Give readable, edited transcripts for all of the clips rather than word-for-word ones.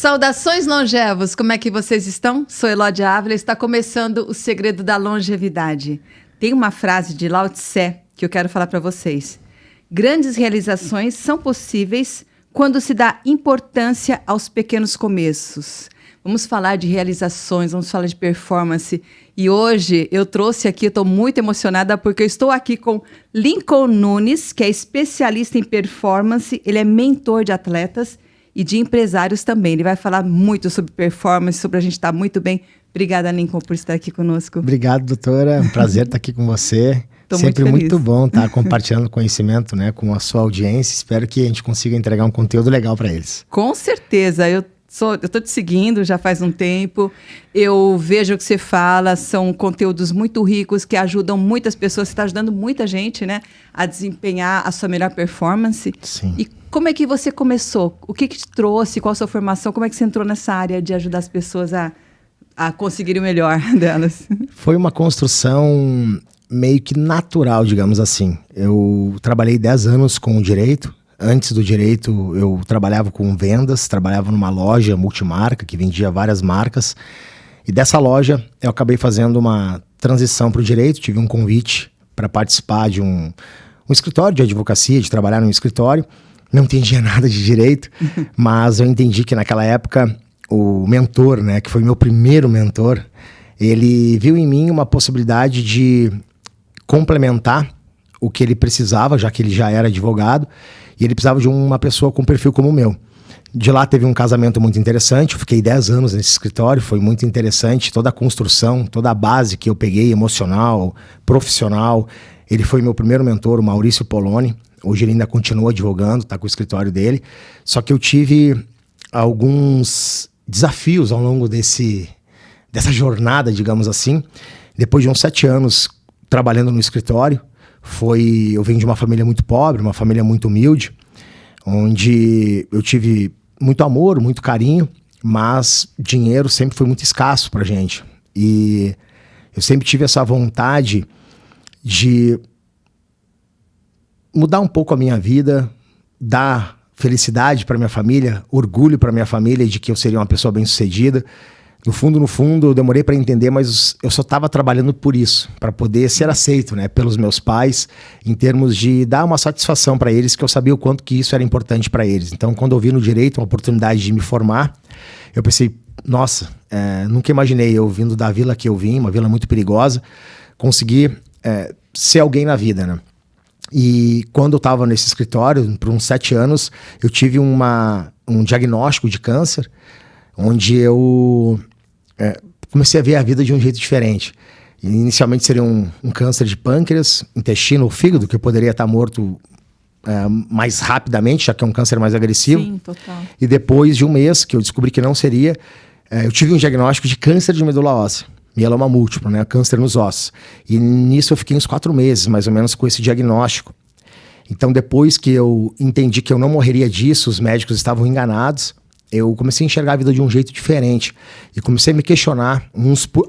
Saudações longevos, como é que vocês estão? Sou Elódia Ávila e está começando o Segredo da Longevidade. Tem uma frase de Lao Tse que eu quero falar para vocês. Grandes realizações são possíveis quando se dá importância aos pequenos começos. Vamos falar de realizações, vamos falar de performance. E hoje eu trouxe aqui, eu estou muito emocionada porque eu estou aqui com Lincoln Nunes, que é especialista em performance, ele é mentor de atletas e de empresários também. Ele vai falar muito sobre performance, sobre a gente estar muito bem. Obrigada, Lincoln, por estar aqui conosco. Obrigado, doutora. É um prazer estar aqui com você. Tô Sempre muito bom estar compartilhando conhecimento, né, com a sua audiência. Espero que a gente consiga entregar um conteúdo legal para eles. Com certeza. Eu estou te seguindo já faz um tempo. Eu vejo o que você fala, são conteúdos muito ricos que ajudam muitas pessoas. Você está ajudando muita gente, né, a desempenhar a sua melhor performance. Sim. E como é que você começou? O que te trouxe? Qual a sua formação? Como é que você entrou nessa área de ajudar as pessoas a conseguir o melhor delas? Foi uma construção meio que natural, digamos assim. Eu trabalhei 10 anos com o direito. Antes do direito, eu trabalhava com vendas, trabalhava numa loja multimarca que vendia várias marcas. E dessa loja, eu acabei fazendo uma transição para o direito. Tive um convite para participar de um escritório de advocacia, de trabalhar num escritório. Não entendia nada de direito, mas eu entendi que naquela época o mentor, né, que foi meu primeiro mentor, ele viu em mim uma possibilidade de complementar o que ele precisava, já que ele já era advogado, e ele precisava de uma pessoa com perfil como o meu. De lá teve um casamento muito interessante, eu fiquei 10 anos nesse escritório, foi muito interessante, toda a construção, toda a base que eu peguei, emocional, profissional. Ele foi meu primeiro mentor, o Maurício Poloni. Hoje ele ainda continua advogando, está com o escritório dele. Só que eu tive alguns desafios ao longo dessa jornada, digamos assim. Depois de uns 7 anos trabalhando no escritório, eu venho de uma família muito pobre, uma família muito humilde, onde eu tive muito amor, muito carinho, mas dinheiro sempre foi muito escasso pra gente. E eu sempre tive essa vontade de mudar um pouco a minha vida, dar felicidade para minha família, orgulho para minha família de que eu seria uma pessoa bem-sucedida. No fundo, eu demorei para entender, mas eu só estava trabalhando por isso, para poder ser aceito, né, pelos meus pais, em termos de dar uma satisfação para eles, que eu sabia o quanto que isso era importante para eles. Então, quando eu vi no direito uma oportunidade de me formar, eu pensei, nossa, nunca imaginei eu vindo da vila que eu vim, uma vila muito perigosa, conseguir ser alguém na vida, né? E quando eu estava nesse escritório, por uns 7 anos, eu tive um diagnóstico de câncer, onde eu comecei a ver a vida de um jeito diferente. Inicialmente seria um câncer de pâncreas, intestino ou fígado, que eu poderia estar morto mais rapidamente, já que é um câncer mais agressivo. Sim, total. E depois de um mês, que eu descobri que não seria, eu tive um diagnóstico de câncer de medula óssea. Mieloma múltiplo, né? Câncer nos ossos. E nisso eu fiquei uns 4 meses, mais ou menos, com esse diagnóstico. Então, depois que eu entendi que eu não morreria disso, os médicos estavam enganados, eu comecei a enxergar a vida de um jeito diferente. E comecei a me questionar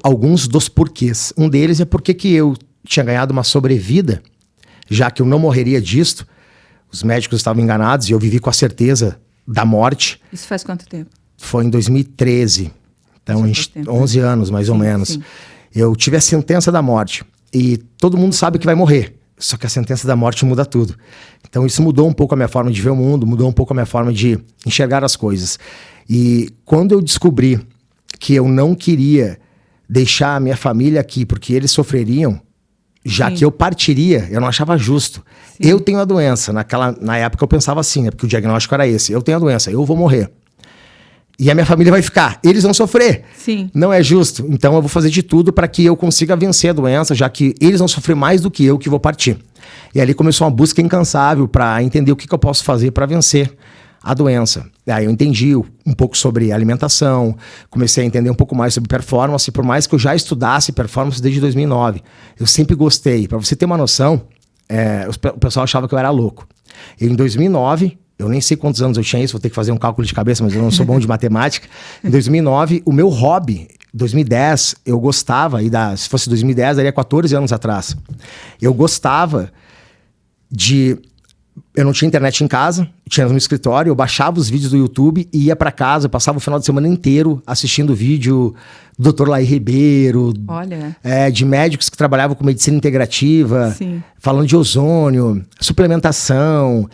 alguns dos porquês. Um deles é porque que eu tinha ganhado uma sobrevida, já que eu não morreria disto. Os médicos estavam enganados e eu vivi com a certeza da morte. Isso faz quanto tempo? Foi em 2013. Então, 11 anos, mais ou menos. Sim. Eu tive a sentença da morte. E todo mundo sabe que vai morrer. Só que a sentença da morte muda tudo. Então, isso mudou um pouco a minha forma de ver o mundo, mudou um pouco a minha forma de enxergar as coisas. E quando eu descobri que eu não queria deixar a minha família aqui, porque eles sofreriam, já que eu partiria, eu não achava justo. Sim. Eu tenho a doença. Na época eu pensava assim, né, porque o diagnóstico era esse. Eu tenho a doença, eu vou morrer. E a minha família vai ficar. Eles vão sofrer. Sim. Não é justo. Então eu vou fazer de tudo para que eu consiga vencer a doença, já que eles vão sofrer mais do que eu que vou partir. E ali começou uma busca incansável para entender o que eu posso fazer para vencer a doença. Aí eu entendi um pouco sobre alimentação, comecei a entender um pouco mais sobre performance, por mais que eu já estudasse performance desde 2009. Eu sempre gostei. Para você ter uma noção, o pessoal achava que eu era louco. Em 2009... eu nem sei quantos anos eu tinha isso, vou ter que fazer um cálculo de cabeça, mas eu não sou bom de matemática. Em 2009, o meu hobby, 2010, eu gostava, se fosse 2010, daria 14 anos atrás. Eu gostava de eu não tinha internet em casa, tinha no escritório, eu baixava os vídeos do YouTube e ia para casa, eu passava o final de semana inteiro assistindo vídeo do Dr. Laí Ribeiro, de médicos que trabalhavam com medicina integrativa, Sim. falando de ozônio, suplementação.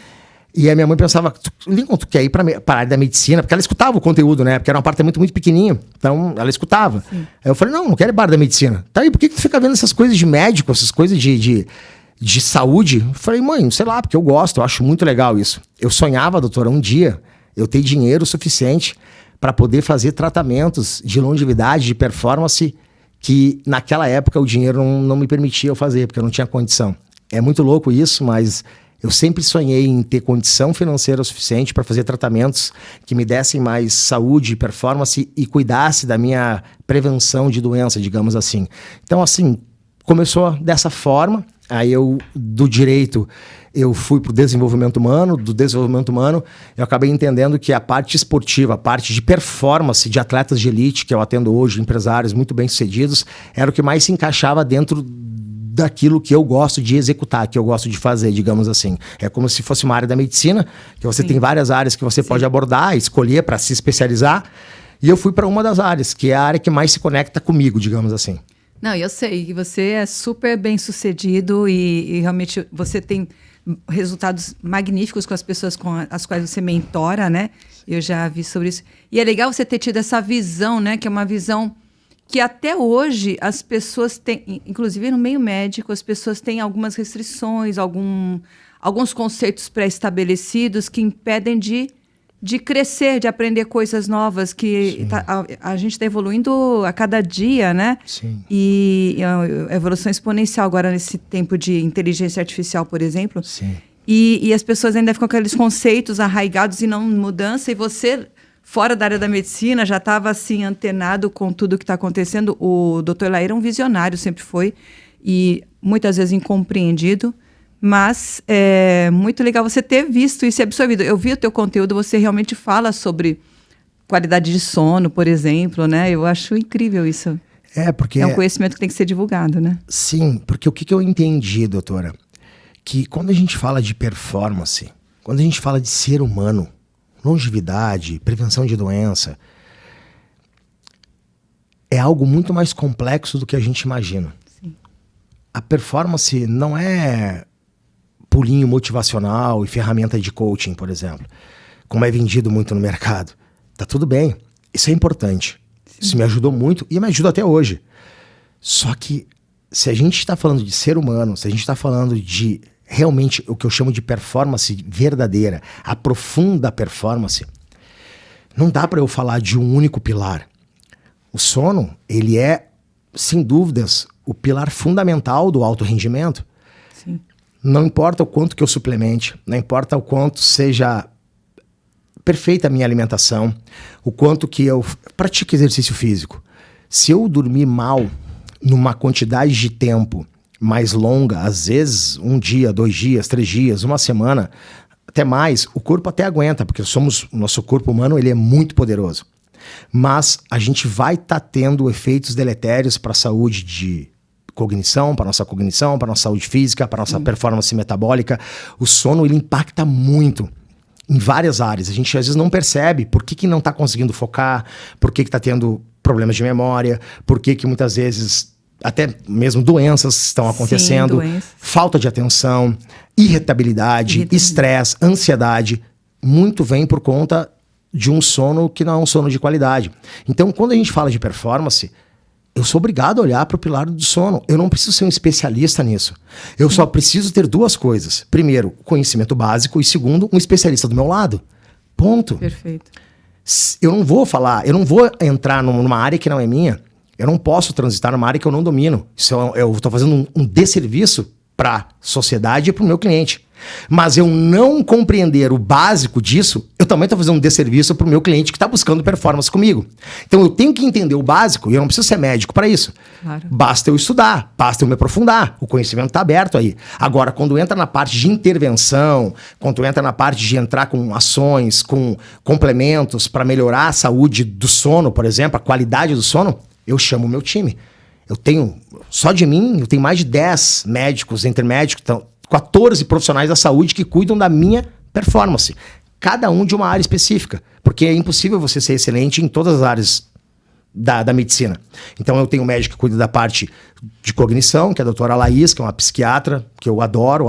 E a minha mãe pensava, Lincoln, tu quer ir para a área da medicina? Porque ela escutava o conteúdo, né? Porque era um apartamento muito pequenininho, então ela escutava. Sim. Aí eu falei, não quero ir para a área da medicina. Tá aí, por que tu fica vendo essas coisas de médico, essas coisas de saúde? Eu falei, mãe, sei lá, porque eu gosto, eu acho muito legal isso. Eu sonhava, doutora, um dia eu ter dinheiro suficiente para poder fazer tratamentos de longevidade, de performance, que naquela época o dinheiro não me permitia eu fazer, porque eu não tinha condição. É muito louco isso, mas eu sempre sonhei em ter condição financeira suficiente para fazer tratamentos que me dessem mais saúde, performance e cuidasse da minha prevenção de doença, digamos assim. Então, assim, começou dessa forma. Aí do direito, eu fui para o desenvolvimento humano. Do desenvolvimento humano, eu acabei entendendo que a parte esportiva, a parte de performance de atletas de elite, que eu atendo hoje, empresários muito bem-sucedidos, era o que mais se encaixava dentro daquilo que eu gosto de executar, que eu gosto de fazer, digamos assim. É como se fosse uma área da medicina, que você tem várias áreas que você pode abordar, escolher para se especializar. E eu fui para uma das áreas, que é a área que mais se conecta comigo, digamos assim. Não, eu sei que você é super bem sucedido e realmente você tem resultados magníficos com as pessoas com as quais você mentora, né? Eu já vi sobre isso. E é legal você ter tido essa visão, né? Que é uma visão que até hoje as pessoas têm, inclusive no meio médico, as pessoas têm algumas restrições, alguns conceitos pré-estabelecidos que impedem de crescer, de aprender coisas novas, que a gente está evoluindo a cada dia, né? Sim. E a evolução exponencial agora nesse tempo de inteligência artificial, por exemplo. Sim. E as pessoas ainda ficam com aqueles conceitos arraigados e não mudança, e você, fora da área da medicina, já estava assim, antenado com tudo que está acontecendo. O Dr. Laí era um visionário, sempre foi, e muitas vezes incompreendido. Mas é muito legal você ter visto isso e absorvido. Eu vi o teu conteúdo, você realmente fala sobre qualidade de sono, por exemplo, né? Eu acho incrível isso. Porque é um conhecimento que tem que ser divulgado, né? Sim, porque o que eu entendi, doutora, que quando a gente fala de performance, quando a gente fala de ser humano, longevidade, prevenção de doença, é algo muito mais complexo do que a gente imagina. Sim. A performance não é pulinho motivacional e ferramenta de coaching, por exemplo, como é vendido muito no mercado. Tá tudo bem, isso é importante. Sim. Isso me ajudou muito e me ajuda até hoje. Só que se a gente está falando de ser humano, se a gente está falando de realmente o que eu chamo de performance verdadeira, a profunda performance, não dá para eu falar de um único pilar. O sono, ele é, sem dúvidas, o pilar fundamental do alto rendimento. Sim. Não importa o quanto que eu suplemente, não importa o quanto seja perfeita a minha alimentação, o quanto que eu pratique exercício físico. Se eu dormir mal numa quantidade de tempo mais longa, às vezes 1 dia, 2 dias, 3 dias, 1 semana, até mais, o corpo até aguenta, porque o nosso corpo humano ele é muito poderoso. Mas a gente vai estar tendo efeitos deletérios para a saúde de cognição, para nossa saúde física, para nossa performance metabólica. O sono, ele impacta muito em várias áreas. A gente às vezes não percebe por que não está conseguindo focar, por que está tendo problemas de memória, por que muitas vezes até mesmo doenças estão acontecendo, falta de atenção, irritabilidade, estresse, ansiedade. Muito vem por conta de um sono que não é um sono de qualidade. Então, quando a gente fala de performance, eu sou obrigado a olhar para o pilar do sono. Eu não preciso ser um especialista nisso. Eu só preciso ter 2 coisas. Primeiro, conhecimento básico e segundo, um especialista do meu lado. Ponto. Perfeito. Eu não vou entrar numa área que não é minha. Eu não posso transitar numa área que eu não domino. Eu estou fazendo um desserviço para a sociedade e para o meu cliente. Mas eu não compreender o básico disso, eu também estou fazendo um desserviço para o meu cliente que está buscando performance comigo. Então eu tenho que entender o básico e eu não preciso ser médico para isso. Claro. Basta eu estudar, basta eu me aprofundar. O conhecimento está aberto aí. Agora, quando entra na parte de intervenção, quando entra na parte de entrar com ações, com complementos para melhorar a saúde do sono, por exemplo, a qualidade do sono, eu chamo o meu time. Só de mim, eu tenho mais de 10 médicos, entre médicos, 14 profissionais da saúde que cuidam da minha performance. Cada um de uma área específica. Porque é impossível você ser excelente em todas as áreas da medicina. Então eu tenho um médico que cuida da parte de cognição, que é a doutora Laís, que é uma psiquiatra, que eu adoro,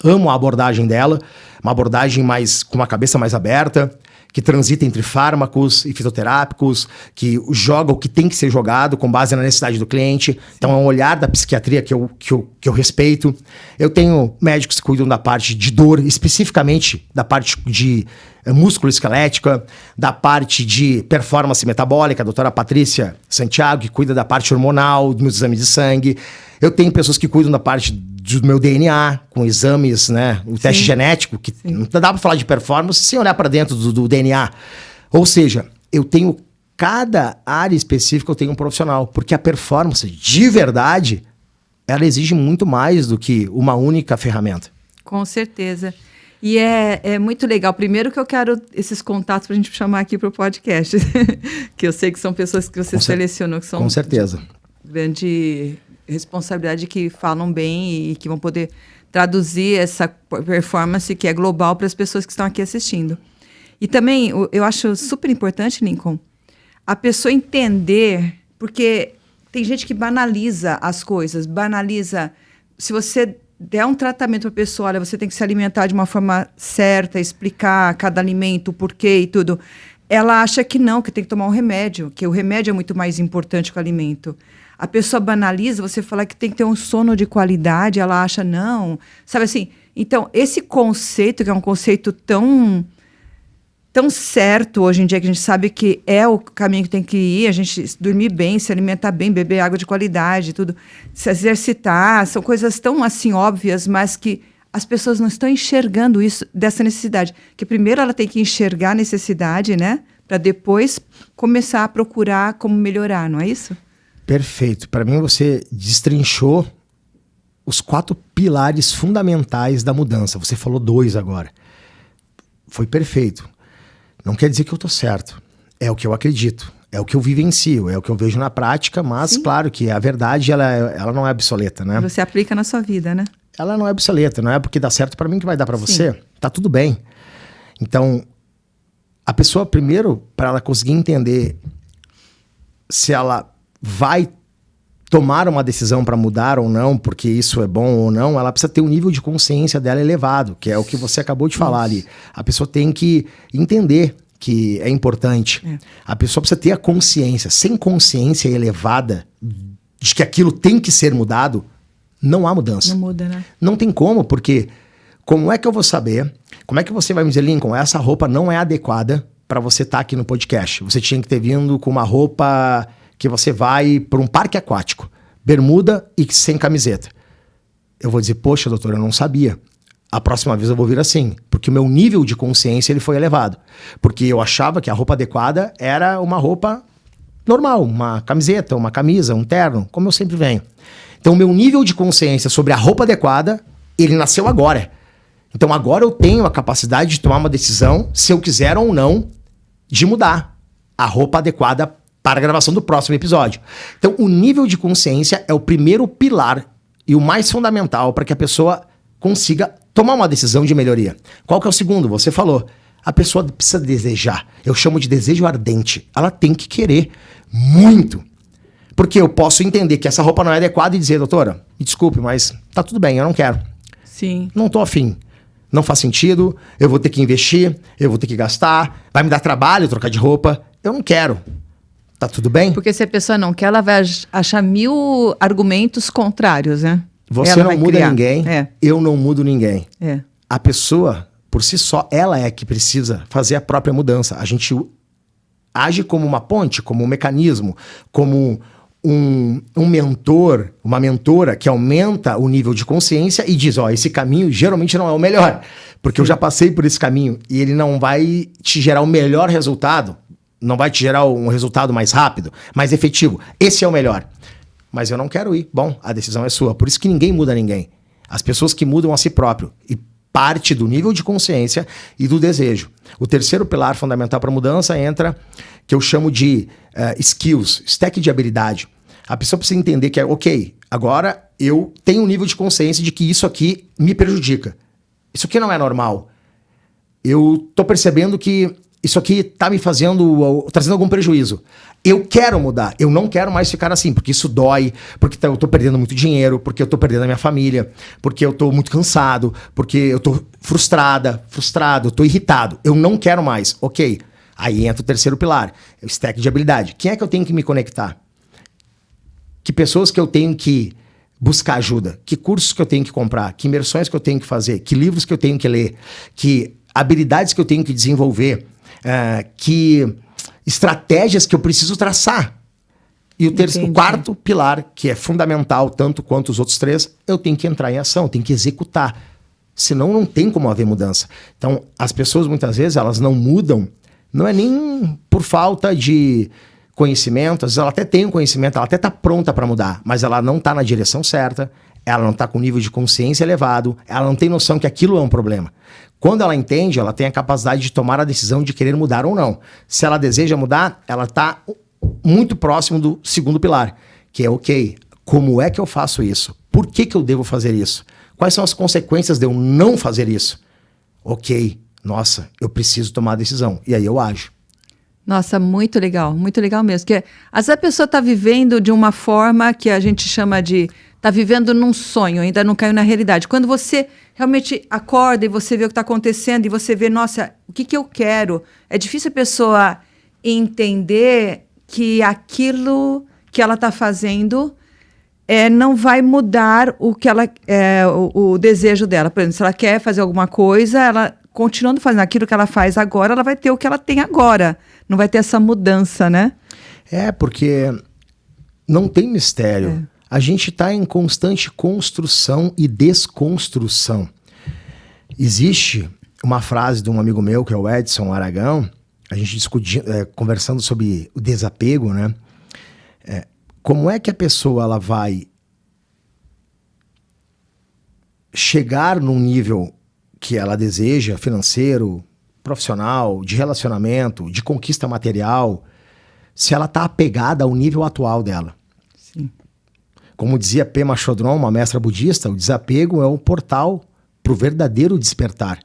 amo a abordagem dela, uma abordagem com uma cabeça mais aberta, que transita entre fármacos e fitoterápicos, que joga o que tem que ser jogado com base na necessidade do cliente. Então é um olhar da psiquiatria que eu respeito. Eu tenho médicos que cuidam da parte de dor, especificamente da parte de músculo-esquelética, da parte de performance metabólica, a doutora Patrícia Santiago, que cuida da parte hormonal, dos meus exames de sangue. Eu tenho pessoas que cuidam da parte do meu DNA, com exames, né? O teste genético, que não dá para falar de performance sem olhar para dentro do DNA. Ou seja, eu tenho cada área específica, eu tenho um profissional, porque a performance, de verdade, ela exige muito mais do que uma única ferramenta. Com certeza. E é muito legal. Primeiro que eu quero esses contatos para a gente chamar aqui para o podcast, que eu sei que são pessoas que você selecionou, que são com certeza grande responsabilidade, que falam bem e que vão poder traduzir essa performance que é global para as pessoas que estão aqui assistindo. E também, eu acho super importante, Lincoln, a pessoa entender, porque tem gente que banaliza as coisas, se você der um tratamento para a pessoa, olha, você tem que se alimentar de uma forma certa, explicar cada alimento, o porquê e tudo, ela acha que não, que tem que tomar um remédio, que o remédio é muito mais importante que o alimento. A pessoa banaliza, você fala que tem que ter um sono de qualidade, ela acha não. Sabe assim? Então, esse conceito, que é um conceito tão certo hoje em dia, que a gente sabe que é o caminho que tem que ir, a gente dormir bem, se alimentar bem, beber água de qualidade, tudo, se exercitar, são coisas tão assim óbvias, mas que as pessoas não estão enxergando isso, dessa necessidade. Que primeiro ela tem que enxergar a necessidade, né? Para depois começar a procurar como melhorar, não é isso? Perfeito. Para mim, você destrinchou os 4 pilares fundamentais da mudança. Você falou 2 agora. Foi perfeito. Não quer dizer que eu tô certo. É o que eu acredito. É o que eu vivencio. É o que eu vejo na prática. Mas, claro que a verdade, ela não é obsoleta, né? Você aplica na sua vida, né? Ela não é obsoleta. Não é porque dá certo para mim que vai dar para você. Tá tudo bem. Então, a pessoa, primeiro, para ela conseguir entender se ela vai tomar uma decisão para mudar ou não, porque isso é bom ou não, ela precisa ter um nível de consciência dela elevado, que é o que você acabou de falar ali. A pessoa tem que entender que é importante. A pessoa precisa ter a consciência. Sem consciência elevada de que aquilo tem que ser mudado, não há mudança. Não muda, né? Não tem como, porque como é que eu vou saber? Como é que você vai me dizer, Lincoln, essa roupa não é adequada para você estar aqui no podcast? Você tinha que ter vindo com uma roupa que você vai para um parque aquático, bermuda e sem camiseta. Eu vou dizer, poxa, doutor, eu não sabia. A próxima vez eu vou vir assim, porque o meu nível de consciência ele foi elevado. Porque eu achava que a roupa adequada era uma roupa normal, uma camiseta, uma camisa, um terno, como eu sempre venho. Então, o meu nível de consciência sobre a roupa adequada, ele nasceu agora. Então, agora eu tenho a capacidade de tomar uma decisão, se eu quiser ou não, de mudar a roupa adequada para a gravação do próximo episódio. Então, o nível de consciência é o primeiro pilar e o mais fundamental para que a pessoa consiga tomar uma decisão de melhoria. Qual que é o segundo? Você falou. A pessoa precisa desejar. Eu chamo de desejo ardente. Ela tem que querer muito. Porque eu posso entender que essa roupa não é adequada e dizer, doutora, me desculpe, mas tá tudo bem, eu não quero. Sim. Não tô afim. Não faz sentido, eu vou ter que investir, eu vou ter que gastar, vai me dar trabalho trocar de roupa. Eu não quero. Tá tudo bem? Porque se a pessoa não quer, ela vai achar 1000 argumentos contrários, né? Você ela não muda criar. ninguém, eu não mudo ninguém. A pessoa, por si só, ela é que precisa fazer a própria mudança. A gente age como uma ponte, como um mecanismo, como um mentor, uma mentora que aumenta o nível de consciência e diz, esse caminho geralmente não é o melhor, porque eu já passei por esse caminho e ele não vai te gerar o melhor resultado, não vai te gerar um resultado mais rápido, mais efetivo. Esse é o melhor. Mas eu não quero ir. Bom, a decisão é sua. Por isso que ninguém muda ninguém. As pessoas que mudam a si próprio. E parte do nível de consciência e do desejo. O terceiro pilar fundamental para a mudança entra, que eu chamo de skills, stack de habilidade. A pessoa precisa entender que ok, agora eu tenho um nível de consciência de que isso aqui me prejudica. Isso aqui não é normal. Eu tô percebendo que isso aqui tá me trazendo algum prejuízo. Eu quero mudar, eu não quero mais ficar assim, porque isso dói, porque eu tô perdendo muito dinheiro, porque eu tô perdendo a minha família, porque eu tô muito cansado, porque eu tô frustrado, eu tô irritado. Eu não quero mais. Ok. Aí entra o terceiro pilar, o stack de habilidade. Quem é que eu tenho que me conectar? Que pessoas que eu tenho que buscar ajuda? Que cursos que eu tenho que comprar? Que imersões que eu tenho que fazer? Que livros que eu tenho que ler? Que habilidades que eu tenho que desenvolver? Que estratégias que eu preciso traçar? E o quarto pilar, que é fundamental tanto quanto os outros três, eu tenho que entrar em ação, eu tenho que executar. Senão não tem como haver mudança. Então, as pessoas muitas vezes elas não mudam, não é nem por falta de conhecimento, às vezes ela até tem um conhecimento, ela até está pronta para mudar, mas ela não está na direção certa, ela não está com nível de consciência elevado, ela não tem noção que aquilo é um problema. Quando ela entende, ela tem a capacidade de tomar a decisão de querer mudar ou não. Se ela deseja mudar, ela está muito próximo do segundo pilar, que é ok, como é que eu faço isso? Por que eu devo fazer isso? Quais são as consequências de eu não fazer isso? Ok, nossa, eu preciso tomar a decisão. E aí eu ajo. Nossa, muito legal mesmo. Porque às vezes a pessoa está vivendo de uma forma que a gente chama de... Está vivendo num sonho, ainda não caiu na realidade. Quando você realmente acorda e você vê o que está acontecendo e você vê, nossa, o que eu quero? É difícil a pessoa entender que aquilo que ela está fazendo não vai mudar o que ela o desejo dela. Por exemplo, se ela quer fazer alguma coisa, ela continuando fazendo aquilo que ela faz agora, ela vai ter o que ela tem agora. Não vai ter essa mudança, né? Porque não tem mistério. A gente está em constante construção e desconstrução. Existe uma frase de um amigo meu, que é o Edson Aragão, a gente conversando sobre o desapego, né? Como é que a pessoa ela vai chegar num nível que ela deseja, financeiro, profissional, de relacionamento, de conquista material, se ela está apegada ao nível atual dela? Sim. Como dizia Pema Chodron, uma mestra budista, o desapego é um portal para o verdadeiro despertar.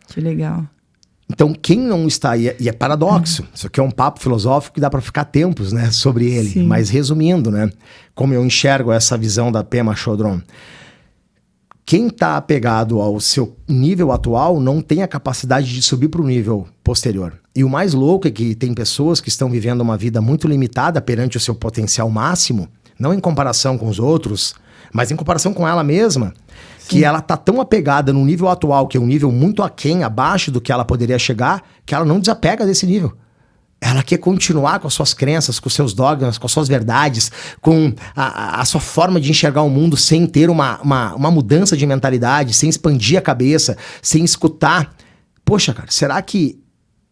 Que legal. Então, quem não está... E é paradoxo. Isso aqui é um papo filosófico que dá para ficar tempos, né, sobre ele. Sim. Mas resumindo, né, como eu enxergo essa visão da Pema Chodron. Quem está apegado ao seu nível atual não tem a capacidade de subir para o nível posterior. E o mais louco é que tem pessoas que estão vivendo uma vida muito limitada perante o seu potencial máximo, não em comparação com os outros, mas em comparação com ela mesma, Sim. que ela está tão apegada no nível atual, que é um nível muito aquém, abaixo do que ela poderia chegar, que ela não desapega desse nível. Ela quer continuar com as suas crenças, com os seus dogmas, com as suas verdades, com a sua forma de enxergar o mundo sem ter uma mudança de mentalidade, sem expandir a cabeça, sem escutar. Poxa, cara, será que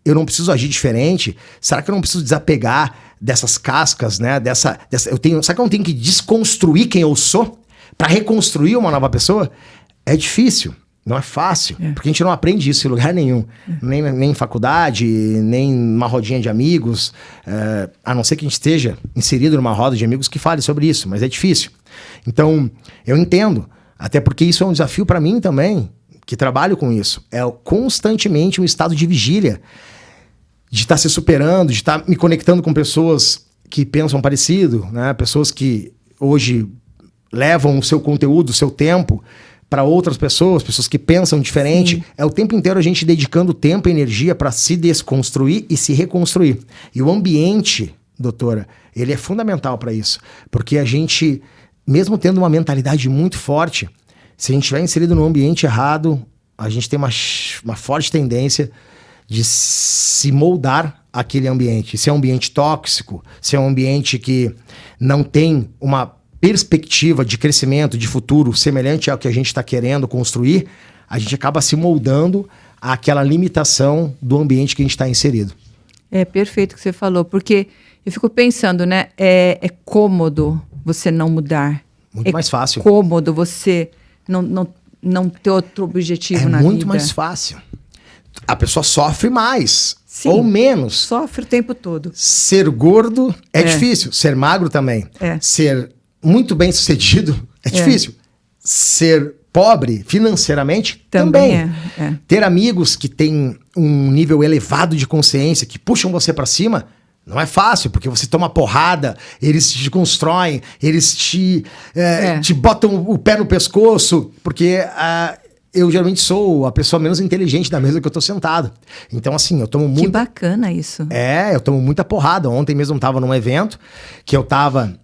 eu não preciso agir diferente? Será que eu não preciso desapegar dessas cascas, né? Será que eu não tenho que desconstruir quem eu sou para reconstruir uma nova pessoa? É difícil. Não é fácil, porque a gente não aprende isso em lugar nenhum. Nem em faculdade, nem numa rodinha de amigos. A não ser que a gente esteja inserido numa roda de amigos que fale sobre isso, mas é difícil. Então, eu entendo. Até porque isso é um desafio para mim também, que trabalho com isso. É constantemente um estado de vigília. De estar se superando, de estar me conectando com pessoas que pensam parecido, né? Pessoas que hoje levam o seu conteúdo, o seu tempo para outras pessoas que pensam diferente. Sim. É o tempo inteiro a gente dedicando tempo e energia para se desconstruir e se reconstruir. E o ambiente, doutora, ele é fundamental para isso. Porque a gente, mesmo tendo uma mentalidade muito forte, se a gente estiver inserido no ambiente errado, a gente tem uma forte tendência de se moldar aquele ambiente. Se é um ambiente tóxico, se é um ambiente que não tem uma perspectiva de crescimento, de futuro semelhante ao que a gente está querendo construir, a gente acaba se moldando àquela limitação do ambiente que a gente está inserido. É perfeito o que você falou, porque eu fico pensando, né? É cômodo você não mudar. Muito mais fácil. É cômodo você não ter outro objetivo na vida. É muito mais fácil. A pessoa sofre mais. Sim. Ou menos. Sofre o tempo todo. Ser gordo é difícil. Ser magro também. Ser muito bem sucedido é difícil. Ser pobre financeiramente também. Ter amigos que têm um nível elevado de consciência, que puxam você pra cima, não é fácil, porque você toma porrada, eles te constroem, eles te botam o pé no pescoço, porque eu geralmente sou a pessoa menos inteligente da mesa que eu tô sentado. Então, assim, eu tomo muito... Que bacana isso. Eu tomo muita porrada. Ontem mesmo eu tava num evento que eu tava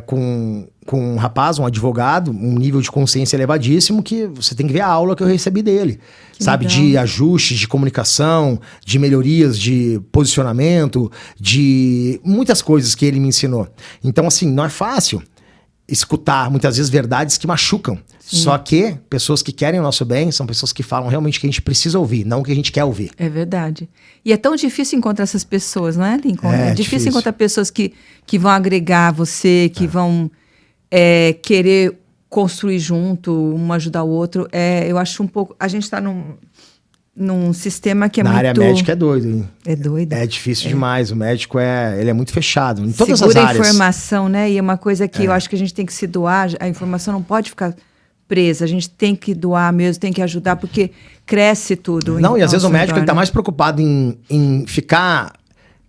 com um rapaz, um advogado, um nível de consciência elevadíssimo, que você tem que ver a aula que eu recebi dele. Que sabe? legal. De ajustes, de comunicação, de melhorias, de posicionamento, de muitas coisas que ele me ensinou. Então, assim, não é fácil escutar muitas vezes verdades que machucam. Sim. Só que pessoas que querem o nosso bem são pessoas que falam realmente o que a gente precisa ouvir, não o que a gente quer ouvir. É verdade. E é tão difícil encontrar essas pessoas, não é, Lincoln? É difícil encontrar pessoas que vão agregar você, que vão querer construir junto, um ajudar o outro. Eu acho um pouco... A gente está num sistema que é muito... Na área médica é doido, hein? É doido. É difícil demais. O médico ele é muito fechado em todas Segura as áreas. a informação, né? E é uma coisa que eu acho que a gente tem que se doar. A informação não pode ficar presa. A gente tem que doar mesmo, tem que ajudar, porque cresce tudo. Não, e às vezes o médico está mais preocupado em ficar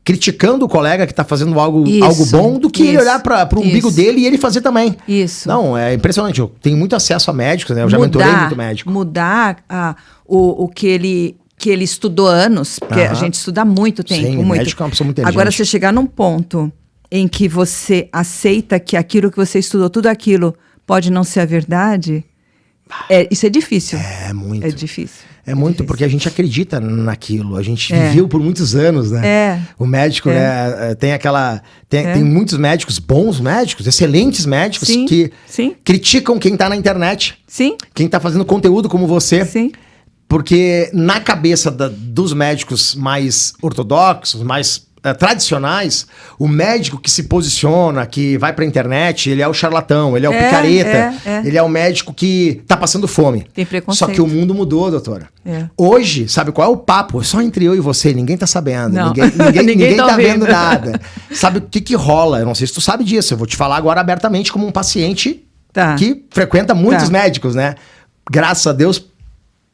criticando o colega que está fazendo algo bom do que ele olhar para o umbigo dele e ele fazer também. Isso. Não, é impressionante. Eu tenho muito acesso a médicos, né? Eu já mentorei muito médico. Mudar o que ele estudou anos, porque a gente estuda há muito tempo. Sim, muito. O médico é uma pessoa muito inteligente. Agora, você chegar num ponto em que você aceita que aquilo que você estudou, tudo aquilo pode não ser a verdade, isso é difícil. É muito. É difícil. É muito, porque a gente acredita naquilo. A gente viveu por muitos anos, né? O médico, né? Tem aquela... Tem muitos médicos, bons médicos, excelentes médicos, que criticam quem tá na internet. Sim. Quem tá fazendo conteúdo como você. Sim. Porque na cabeça dos médicos mais ortodoxos, mais tradicionais, o médico que se posiciona, que vai pra internet, ele é o charlatão, ele é o picareta, ele é o médico que tá passando fome. Tem preconceito. Só que o mundo mudou, doutora. Hoje, sabe qual é o papo? É só entre eu e você, ninguém tá sabendo. Não. Ninguém tá vendo nada. Sabe o que rola? Eu não sei se tu sabe disso, eu vou te falar agora abertamente como um paciente que frequenta muitos médicos, né? Graças a Deus,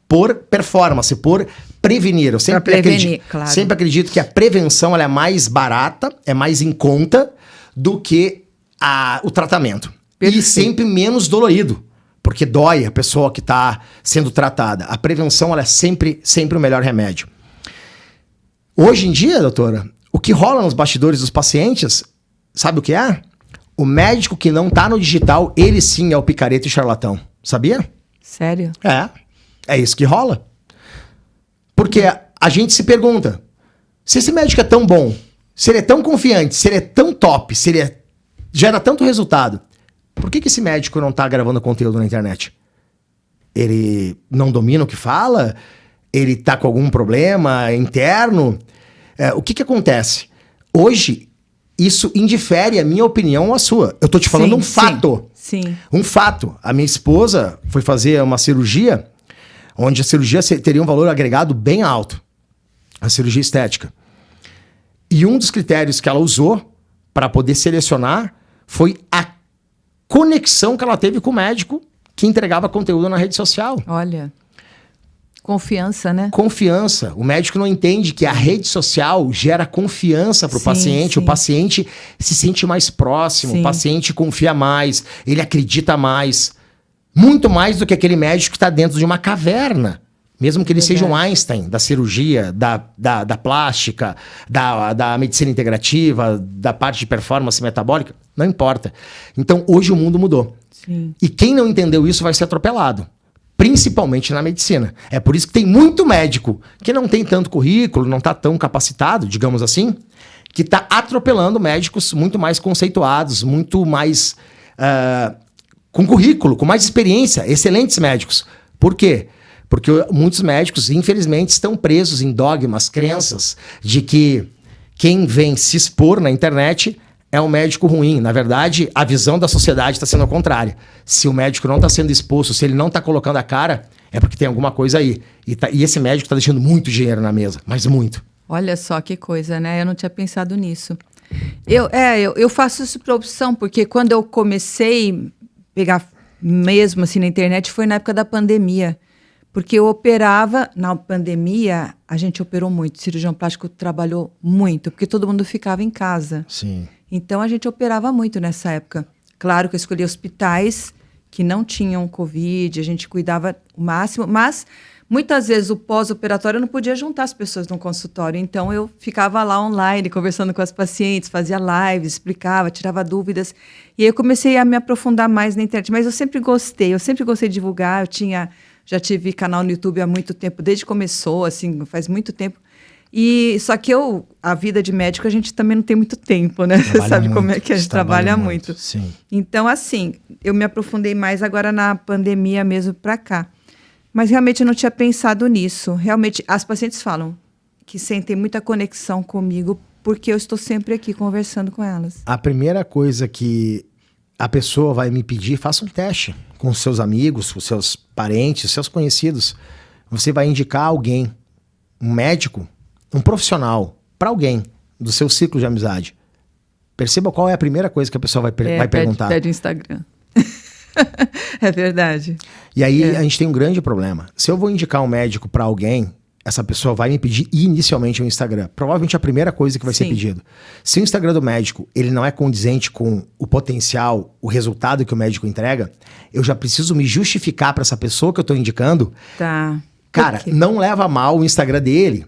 por performance, por prevenir. Eu sempre acredito que a prevenção ela é mais barata, é mais em conta do que o tratamento. Perfeito. E sempre menos dolorido, porque dói a pessoa que está sendo tratada. A prevenção ela é sempre o melhor remédio. Hoje em dia, doutora, o que rola nos bastidores dos pacientes, sabe o que é? O médico que não está no digital, ele sim é o picareta e charlatão. Sabia? Sério? É isso que rola. Porque a gente se pergunta, se esse médico é tão bom, se ele é tão confiante, se ele é tão top, se ele gera tanto resultado, por que esse médico não tá gravando conteúdo na internet? Ele não domina o que fala? Ele tá com algum problema interno? O que acontece? Hoje, isso indifere a minha opinião ou a sua. Eu tô te falando um fato. Sim. Um fato. A minha esposa foi fazer uma cirurgia onde a cirurgia teria um valor agregado bem alto. A cirurgia estética. E um dos critérios que ela usou para poder selecionar foi a conexão que ela teve com o médico que entregava conteúdo na rede social. Olha, confiança, né? Confiança. O médico não entende que a rede social gera confiança para o paciente. O paciente se sente mais próximo, o paciente confia mais, ele acredita mais. Muito mais do que aquele médico que está dentro de uma caverna. Mesmo que ele seja um Einstein da cirurgia, da plástica, da medicina integrativa, da parte de performance metabólica, não importa. Então, hoje o mundo mudou. Sim. E quem não entendeu isso vai ser atropelado. Principalmente na medicina. É por isso que tem muito médico que não tem tanto currículo, não está tão capacitado, digamos assim, que está atropelando médicos muito mais conceituados, muito mais... com currículo, com mais experiência, excelentes médicos. Por quê? Porque muitos médicos, infelizmente, estão presos em dogmas, crenças de que quem vem se expor na internet é um médico ruim. Na verdade, a visão da sociedade está sendo a contrária. Se o médico não está sendo exposto, se ele não está colocando a cara, é porque tem alguma coisa aí. E esse médico está deixando muito dinheiro na mesa, mas muito. Olha só que coisa, né? Eu não tinha pensado nisso. Eu faço isso por opção, porque quando eu comecei a pegar mesmo assim na internet foi na época da pandemia. Porque eu operava, na pandemia, a gente operou muito, o cirurgião plástico trabalhou muito, porque todo mundo ficava em casa. Sim. Então a gente operava muito nessa época. Claro que eu escolhi hospitais que não tinham Covid, a gente cuidava o máximo, mas muitas vezes o pós-operatório eu não podia juntar as pessoas num consultório, então eu ficava lá online, conversando com as pacientes, fazia lives, explicava, tirava dúvidas, e aí eu comecei a me aprofundar mais na internet, mas eu sempre gostei de divulgar, já tive canal no YouTube há muito tempo, desde que começou, assim, faz muito tempo, e só que a vida de médico, a gente também não tem muito tempo, né? Você sabe muito, como é que a gente trabalha muito. Sim. Então, assim, eu me aprofundei mais agora na pandemia mesmo para cá. Mas realmente eu não tinha pensado nisso. Realmente, as pacientes falam que sentem muita conexão comigo porque eu estou sempre aqui conversando com elas. A primeira coisa que a pessoa vai me pedir, faça um teste com seus amigos, com seus parentes, seus conhecidos. Você vai indicar alguém, um médico, um profissional, para alguém do seu ciclo de amizade. Perceba qual é a primeira coisa que a pessoa vai perguntar. Pede o Instagram. É verdade. E aí a gente tem um grande problema. Se eu vou indicar um médico para alguém, essa pessoa vai me pedir inicialmente o Instagram. Provavelmente a primeira coisa que vai ser pedido. Se o Instagram do médico ele não é condizente com o potencial, o resultado que o médico entrega, eu já preciso me justificar para essa pessoa que eu estou indicando. Tá. Cara, não leva mal o Instagram dele.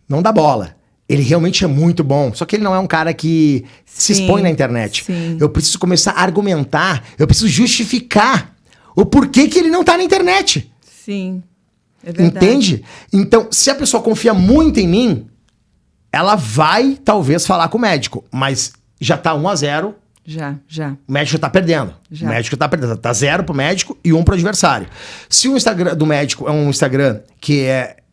Não dá bola. Ele realmente é muito bom. Só que ele não é um cara que se expõe na internet. Sim. Eu preciso começar a argumentar, eu preciso justificar o porquê que ele não tá na internet. Sim, é verdade. Entende? Então, se a pessoa confia muito em mim, ela vai, talvez, falar com o médico. Mas já tá 1-0. Já. O médico tá perdendo. Já. O médico tá perdendo. Tá 0 pro médico e 1 pro adversário. Se o Instagram do médico é um Instagram que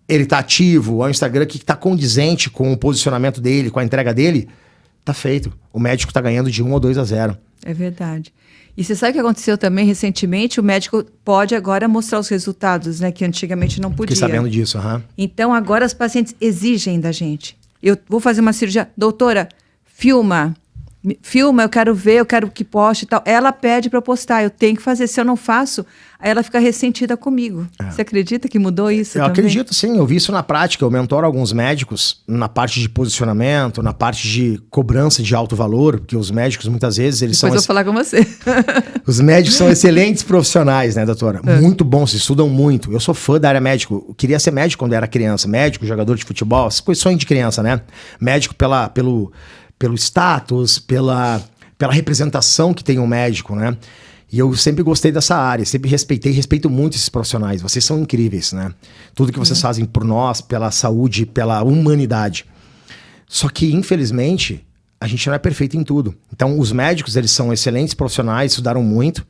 ele tá ativo, é um Instagram que tá condizente com o posicionamento dele, com a entrega dele, tá feito. O médico tá ganhando de 1 ou 2-0. É verdade. E você sabe o que aconteceu também recentemente? O médico pode agora mostrar os resultados, né? Que antigamente não podia. Fiquei sabendo disso, Então, agora as pacientes exigem da gente. Eu vou fazer uma cirurgia. Doutora, filma, eu quero ver, eu quero que poste e tal. Ela pede para eu postar, eu tenho que fazer. Se eu não faço, aí ela fica ressentida comigo. Você acredita que mudou isso Eu também? acredito, sim. Eu vi isso na prática. Eu mentoro alguns médicos na parte de posicionamento, na parte de cobrança de alto valor, porque os médicos, muitas vezes, eles Depois eu vou falar com você. Os médicos são excelentes profissionais, né, doutora? Muito bons, estudam muito. Eu sou fã da área médica. Eu queria ser médico quando era criança. Médico, jogador de futebol, essas coisas sonho de criança, né? Médico pelo status, pela representação que tem um médico, né? E eu sempre gostei dessa área, sempre respeito muito esses profissionais. Vocês são incríveis, né? Tudo que vocês fazem por nós, pela saúde, pela humanidade. Só que, infelizmente, a gente não é perfeito em tudo. Então, os médicos, eles são excelentes profissionais, estudaram muito,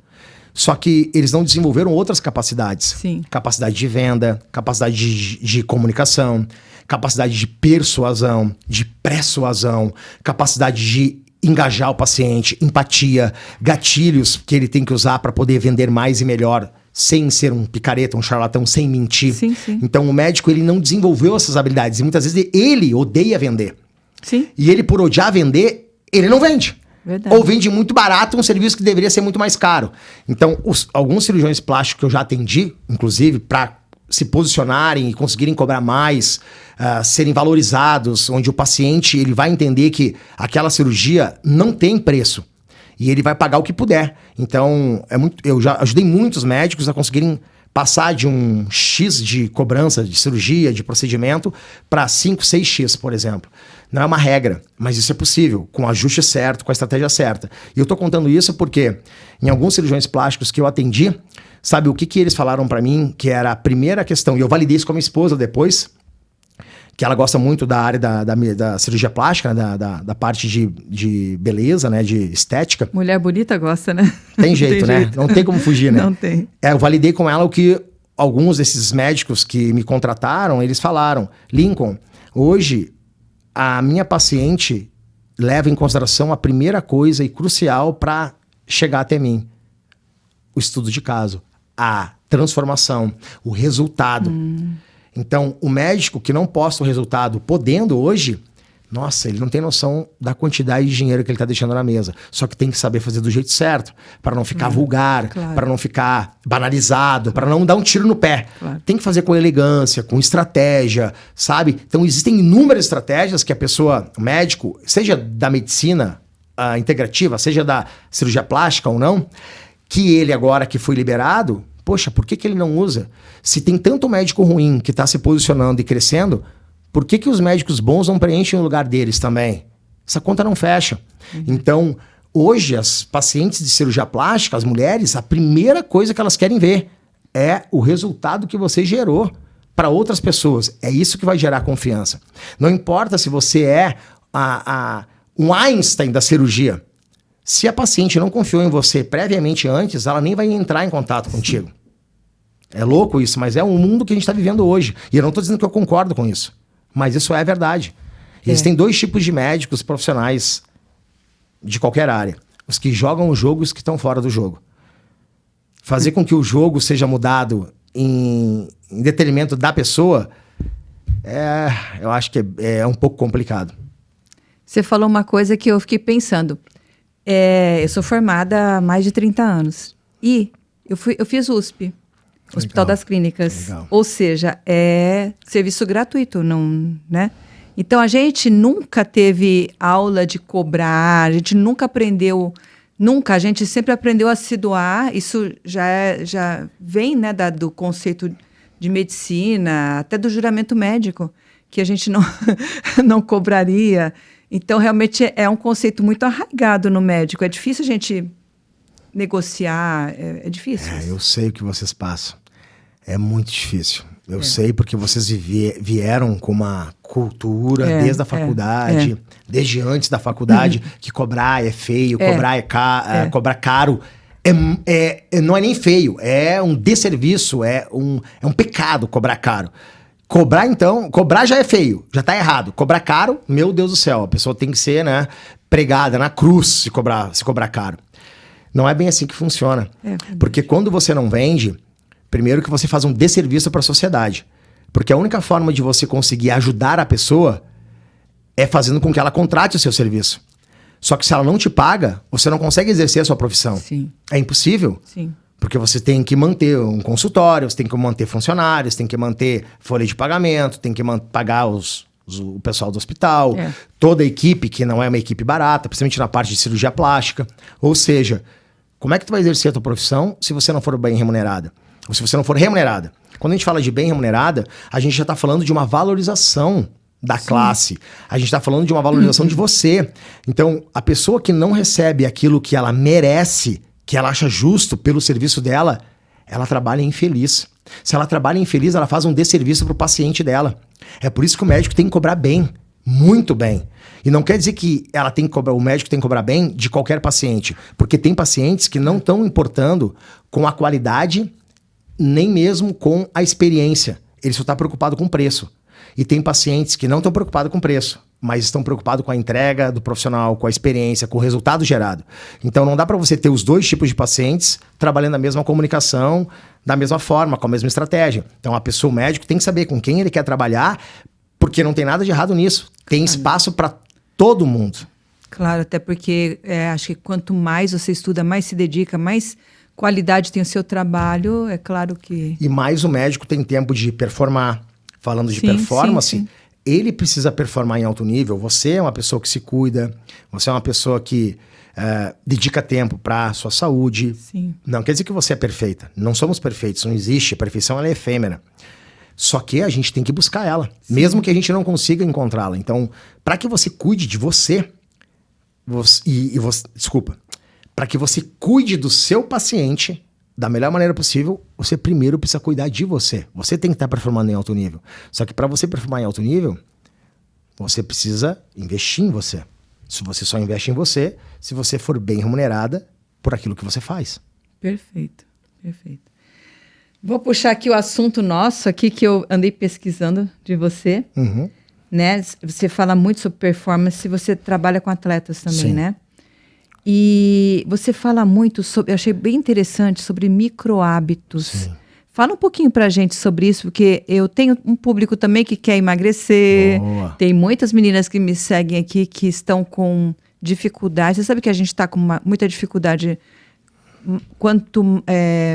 só que eles não desenvolveram outras capacidades. Sim. Capacidade de venda, capacidade de comunicação, capacidade de persuasão, de persuasão, capacidade de engajar o paciente, empatia, gatilhos que ele tem que usar para poder vender mais e melhor, sem ser um picareta, um charlatão, sem mentir. Sim. Então o médico ele não desenvolveu essas habilidades e muitas vezes ele odeia vender. Sim. E ele, por odiar vender, ele não vende. Verdade. Ou vende muito barato um serviço que deveria ser muito mais caro. Então, alguns cirurgiões plásticos que eu já atendi, inclusive, para se posicionarem e conseguirem cobrar mais, serem valorizados, onde o paciente ele vai entender que aquela cirurgia não tem preço. E ele vai pagar o que puder. Então, eu já ajudei muitos médicos a conseguirem passar de um X de cobrança de cirurgia, de procedimento, para 5, 6X, por exemplo. Não é uma regra, mas isso é possível, com o ajuste certo, com a estratégia certa. E eu tô contando isso porque em alguns cirurgiões plásticos que eu atendi, sabe o que eles falaram para mim, que era a primeira questão, e eu validei isso com a minha esposa depois, que ela gosta muito da área da cirurgia plástica, né, da parte de beleza, né, de estética. Mulher bonita gosta, né? Tem jeito, né? Não tem como fugir, né? Não tem. Eu validei com ela o que alguns desses médicos que me contrataram, eles falaram. Lincoln, hoje a minha paciente leva em consideração a primeira coisa e crucial para chegar até mim. O estudo de caso, a transformação, o resultado. Então, o médico que não posta o resultado podendo hoje, nossa, ele não tem noção da quantidade de dinheiro que ele está deixando na mesa. Só que tem que saber fazer do jeito certo, para não ficar vulgar, para não ficar banalizado, para não dar um tiro no pé. Tem que fazer com elegância, com estratégia, sabe? Então, existem inúmeras estratégias que a pessoa, o médico, seja da medicina integrativa, seja da cirurgia plástica ou não, que ele agora que foi liberado, poxa, por que ele não usa? Se tem tanto médico ruim que está se posicionando e crescendo, por que os médicos bons não preenchem o lugar deles também? Essa conta não fecha. Então, hoje, as pacientes de cirurgia plástica, as mulheres, a primeira coisa que elas querem ver é o resultado que você gerou para outras pessoas. É isso que vai gerar confiança. Não importa se você é um Einstein da cirurgia. Se a paciente não confiou em você previamente antes, ela nem vai entrar em contato contigo. É louco isso, mas é o mundo que a gente está vivendo hoje. E eu não estou dizendo que eu concordo com isso. Mas isso é verdade. Existem 2 tipos de médicos profissionais de qualquer área. Os que jogam o jogo e os que estão fora do jogo. Fazer com que o jogo seja mudado em detrimento da pessoa, eu acho que é um pouco complicado. Você falou uma coisa que eu fiquei pensando. Eu sou formada há mais de 30 anos. E eu fiz USP. Hospital das Clínicas. Legal. Ou seja, é serviço gratuito, não, né? Então, a gente nunca teve aula de cobrar, a gente nunca aprendeu, a gente sempre aprendeu a se doar. Isso já vem, né, do conceito de medicina, até do juramento médico, que a gente não cobraria. Então, realmente, é um conceito muito arraigado no médico. É difícil a gente negociar, é difícil. Eu sei o que vocês passam. É muito difícil. Eu sei porque vocês vieram com uma cultura desde a faculdade, desde antes da faculdade, que cobrar é feio, cobrar caro. Não é nem feio, é um desserviço, é um pecado cobrar caro. Cobrar já é feio, já tá errado. Cobrar caro, meu Deus do céu, a pessoa tem que ser, né, pregada na cruz se cobrar caro. Não é bem assim que funciona. Porque quando você não vende, primeiro que você faz um desserviço para a sociedade. Porque a única forma de você conseguir ajudar a pessoa é fazendo com que ela contrate o seu serviço. Só que se ela não te paga, você não consegue exercer a sua profissão. Sim. É impossível. Sim. Porque você tem que manter um consultório, você tem que manter funcionários, tem que manter folha de pagamento, tem que pagar o pessoal do hospital, toda a equipe, que não é uma equipe barata, principalmente na parte de cirurgia plástica. Ou seja, como é que tu vai exercer a tua profissão se você não for bem remunerada? Ou se você não for remunerada? Quando a gente fala de bem remunerada, a gente já está falando de uma valorização da classe. A gente está falando de uma valorização de você. Então, a pessoa que não recebe aquilo que ela merece, que ela acha justo pelo serviço dela, ela trabalha infeliz. Se ela trabalha infeliz, ela faz um desserviço para o paciente dela. É por isso que o médico tem que cobrar bem, muito bem. E não quer dizer que o médico tem que cobrar bem de qualquer paciente, porque tem pacientes que não estão importando com a qualidade, nem mesmo com a experiência. Ele só está preocupado com o preço. E tem pacientes que não estão preocupados com o preço, mas estão preocupados com a entrega do profissional, com a experiência, com o resultado gerado. Então não dá para você ter os 2 tipos de pacientes trabalhando a mesma comunicação, da mesma forma, com a mesma estratégia. Então o médico tem que saber com quem ele quer trabalhar, porque não tem nada de errado nisso. Tem espaço para todo mundo. Claro, até porque acho que quanto mais você estuda, mais se dedica, mais qualidade tem o seu trabalho, é claro que... E mais o médico tem tempo de performar. Falando de performance, ele precisa performar em alto nível. Você é uma pessoa que se cuida, você é uma pessoa que dedica tempo para a sua saúde. Sim. Não quer dizer que você é perfeita. Não somos perfeitos, não existe. A perfeição ela é efêmera. Só que a gente tem que buscar ela, mesmo que a gente não consiga encontrá-la. Então, para que você cuide de você, para que você cuide do seu paciente da melhor maneira possível, você primeiro precisa cuidar de você. Você tem que estar performando em alto nível. Só que para você performar em alto nível, você precisa investir em você. Se você só investe em você, se você for bem remunerada por aquilo que você faz. Perfeito, perfeito. Vou puxar aqui o assunto nosso aqui que eu andei pesquisando de você. Uhum. Né? Você fala muito sobre performance, você trabalha com atletas também, Sim. né? E você fala muito sobre, eu achei bem interessante, sobre micro-hábitos. Sim. Fala um pouquinho pra gente sobre isso, porque eu tenho um público também que quer emagrecer. Boa. Tem muitas meninas que me seguem aqui que estão com dificuldade. Você sabe que a gente está com muita dificuldade,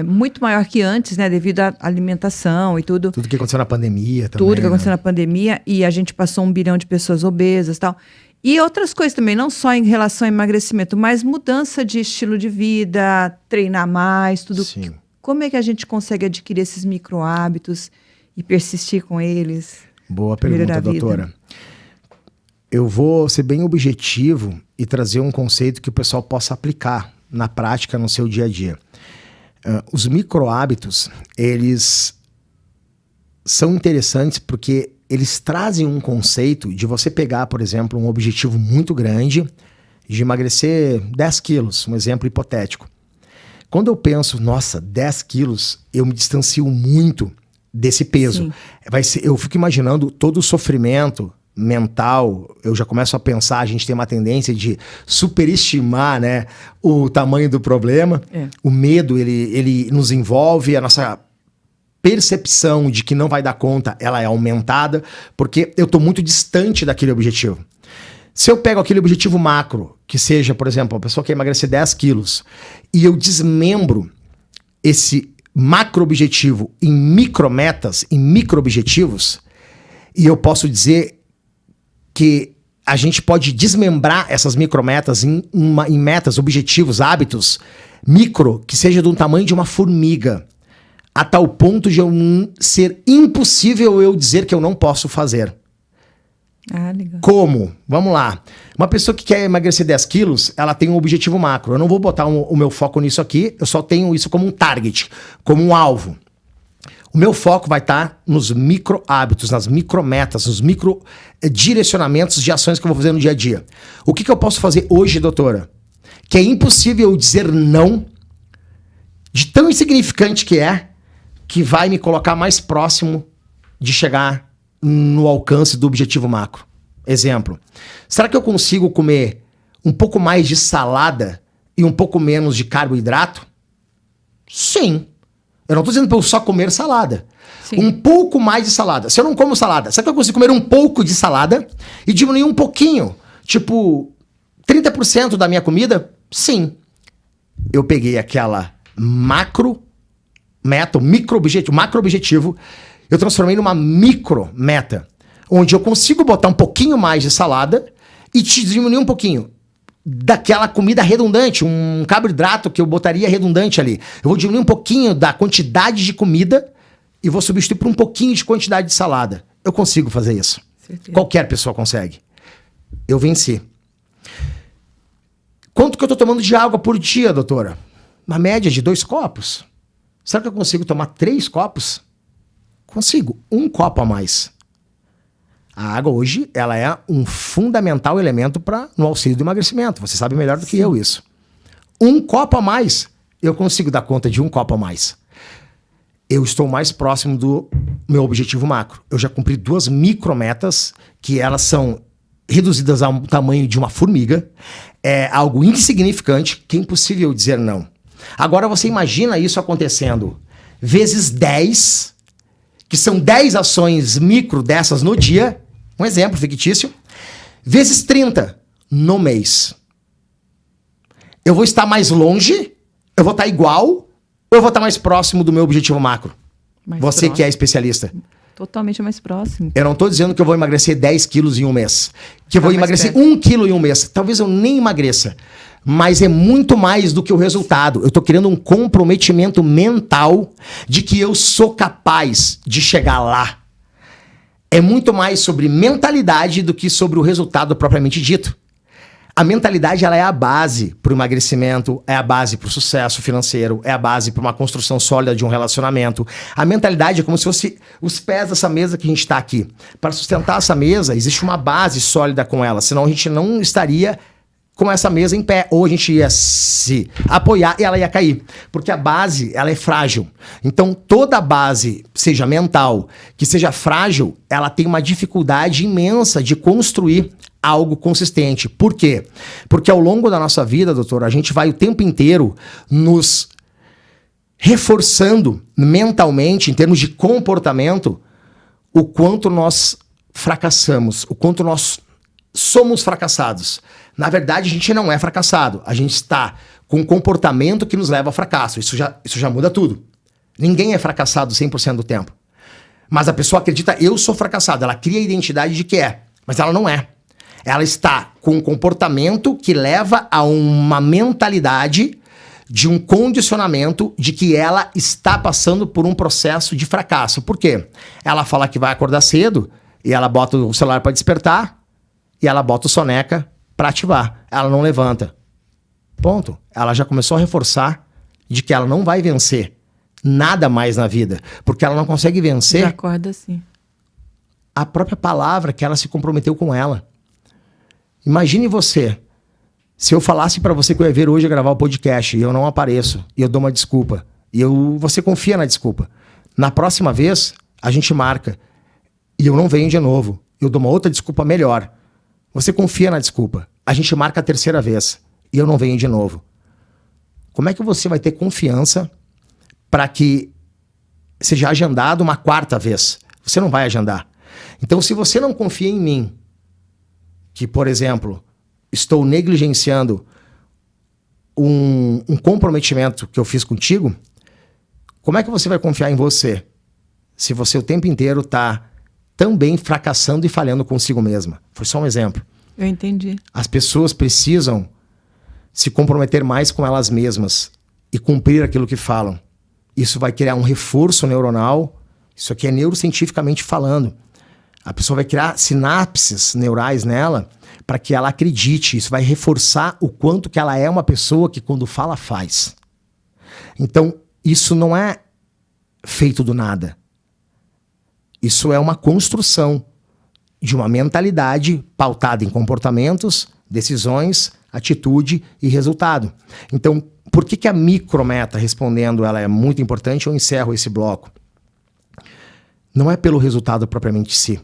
muito maior que antes, né? Devido à alimentação e tudo. Tudo que aconteceu na pandemia também. Tudo que aconteceu na pandemia. E a gente passou 1 bilhão de pessoas obesas e tal. E outras coisas também, não só em relação ao emagrecimento, mas mudança de estilo de vida, treinar mais, tudo. Sim. Como é que a gente consegue adquirir esses micro hábitos e persistir com eles? Boa pergunta, doutora. Eu vou ser bem objetivo e trazer um conceito que o pessoal possa aplicar na prática, no seu dia a dia. Os micro hábitos, eles são interessantes porque eles trazem um conceito de você pegar, por exemplo, um objetivo muito grande de emagrecer 10 quilos, um exemplo hipotético. Quando eu penso, nossa, 10 quilos, eu me distancio muito desse peso. Eu fico imaginando todo o sofrimento mental, eu já começo a pensar, a gente tem uma tendência de superestimar, né, o tamanho do problema. O medo, ele nos envolve, a nossa percepção de que não vai dar conta, ela é aumentada, porque eu estou muito distante daquele objetivo. Se eu pego aquele objetivo macro, que seja, por exemplo, a pessoa quer emagrecer 10 quilos, e eu desmembro esse macro objetivo em micrometas, em micro-objetivos, e eu posso dizer que a gente pode desmembrar essas micrometas em metas, objetivos, hábitos micro, que seja do tamanho de uma formiga, a tal ponto de ser impossível eu dizer que eu não posso fazer. Ah, legal. Como? Vamos lá. Uma pessoa que quer emagrecer 10 quilos, ela tem um objetivo macro. Eu não vou botar o meu foco nisso aqui, eu só tenho isso como um target, como um alvo. O meu foco vai estar nos micro hábitos, nas micrometas, nos micro direcionamentos de ações que eu vou fazer no dia a dia. O que eu posso fazer hoje, doutora? Que é impossível eu dizer não, de tão insignificante que vai me colocar mais próximo de chegar no alcance do objetivo macro. Exemplo, será que eu consigo comer um pouco mais de salada e um pouco menos de carboidrato? Sim. Eu não estou dizendo para eu só comer salada. Sim. Um pouco mais de salada. Se eu não como salada, será que eu consigo comer um pouco de salada e diminuir um pouquinho? Tipo, 30% da minha comida? Sim. Eu peguei aquela macro meta, macro objetivo, eu transformei numa micro meta, onde eu consigo botar um pouquinho mais de salada e te diminuir um pouquinho daquela comida redundante, um carboidrato que eu botaria redundante ali. Eu vou diminuir um pouquinho da quantidade de comida e vou substituir por um pouquinho de quantidade de salada. Eu consigo fazer isso. Certeza. Qualquer pessoa consegue. Eu venci. Quanto que eu estou tomando de água por dia, doutora? Uma média de 2 copos. Será que eu consigo tomar 3 copos? Consigo. 1 copo a mais. A água hoje, ela é um fundamental elemento no auxílio do emagrecimento. Você sabe melhor do que eu isso. 1 copo a mais, eu consigo dar conta de 1 copo a mais. Eu estou mais próximo do meu objetivo macro. Eu já cumpri 2 micrometas, que elas são reduzidas ao tamanho de uma formiga. É algo insignificante, que é impossível dizer não. Agora você imagina isso acontecendo vezes 10, que são 10 ações micro dessas no dia, um exemplo fictício, vezes 30 no mês. Eu vou estar mais longe, eu vou estar igual, ou eu vou estar mais próximo do meu objetivo macro? Você próximo. Que é especialista. Totalmente mais próximo. Eu não estou dizendo que eu vou emagrecer 10 quilos em um mês. Que eu vou emagrecer 1 quilo em um mês. Talvez eu nem emagreça. Mas é muito mais do que o resultado. Eu estou criando um comprometimento mental de que eu sou capaz de chegar lá. É muito mais sobre mentalidade do que sobre o resultado propriamente dito. A mentalidade, ela é a base para o emagrecimento, é a base para o sucesso financeiro, é a base para uma construção sólida de um relacionamento. A mentalidade é como se fosse os pés dessa mesa que a gente está aqui. Para sustentar essa mesa, existe uma base sólida com ela, senão a gente não estaria com essa mesa em pé, ou a gente ia se apoiar e ela ia cair, porque a base, ela é frágil. Então, toda base, seja mental, que seja frágil, ela tem uma dificuldade imensa de construir algo consistente. Por quê? Porque ao longo da nossa vida, doutor, a gente vai o tempo inteiro nos reforçando mentalmente, em termos de comportamento, o quanto nós fracassamos, o quanto nós somos fracassados. Na verdade, a gente não é fracassado. A gente está com um comportamento que nos leva ao fracasso. Isso já muda tudo. Ninguém é fracassado 100% do tempo. Mas a pessoa acredita, eu sou fracassado. Ela cria a identidade de que é, mas ela não é. Ela está com um comportamento que leva a uma mentalidade de um condicionamento de que ela está passando por um processo de fracasso. Por quê? Ela fala que vai acordar cedo e ela bota o celular para despertar e ela bota o soneca para ativar. Ela não levanta. Ponto. Ela já começou a reforçar de que ela não vai vencer nada mais na vida, porque ela não consegue vencer. Já acorda assim. A própria palavra que ela se comprometeu com ela. Imagine você, se eu falasse pra você que eu ia vir hoje gravar o podcast e eu não apareço, e eu dou uma desculpa, e você confia na desculpa. Na próxima vez, a gente marca, e eu não venho de novo, eu dou uma outra desculpa melhor. Você confia na desculpa, a gente marca a terceira vez, e eu não venho de novo. Como é que você vai ter confiança para que seja agendado uma quarta vez? Você não vai agendar. Então, se você não confia em mim, que, por exemplo, estou negligenciando um comprometimento que eu fiz contigo, como é que você vai confiar em você se você o tempo inteiro está também fracassando e falhando consigo mesma? Foi só um exemplo. Eu entendi. As pessoas precisam se comprometer mais com elas mesmas e cumprir aquilo que falam. Isso vai criar um reforço neuronal. Isso aqui é neurocientificamente falando. A pessoa vai criar sinapses neurais nela para que ela acredite. Isso vai reforçar o quanto que ela é uma pessoa que quando fala, faz. Então, isso não é feito do nada. Isso é uma construção de uma mentalidade pautada em comportamentos, decisões, atitude e resultado. Então, por que a micrometa, respondendo, ela é muito importante? Eu encerro esse bloco. Não é pelo resultado propriamente em si.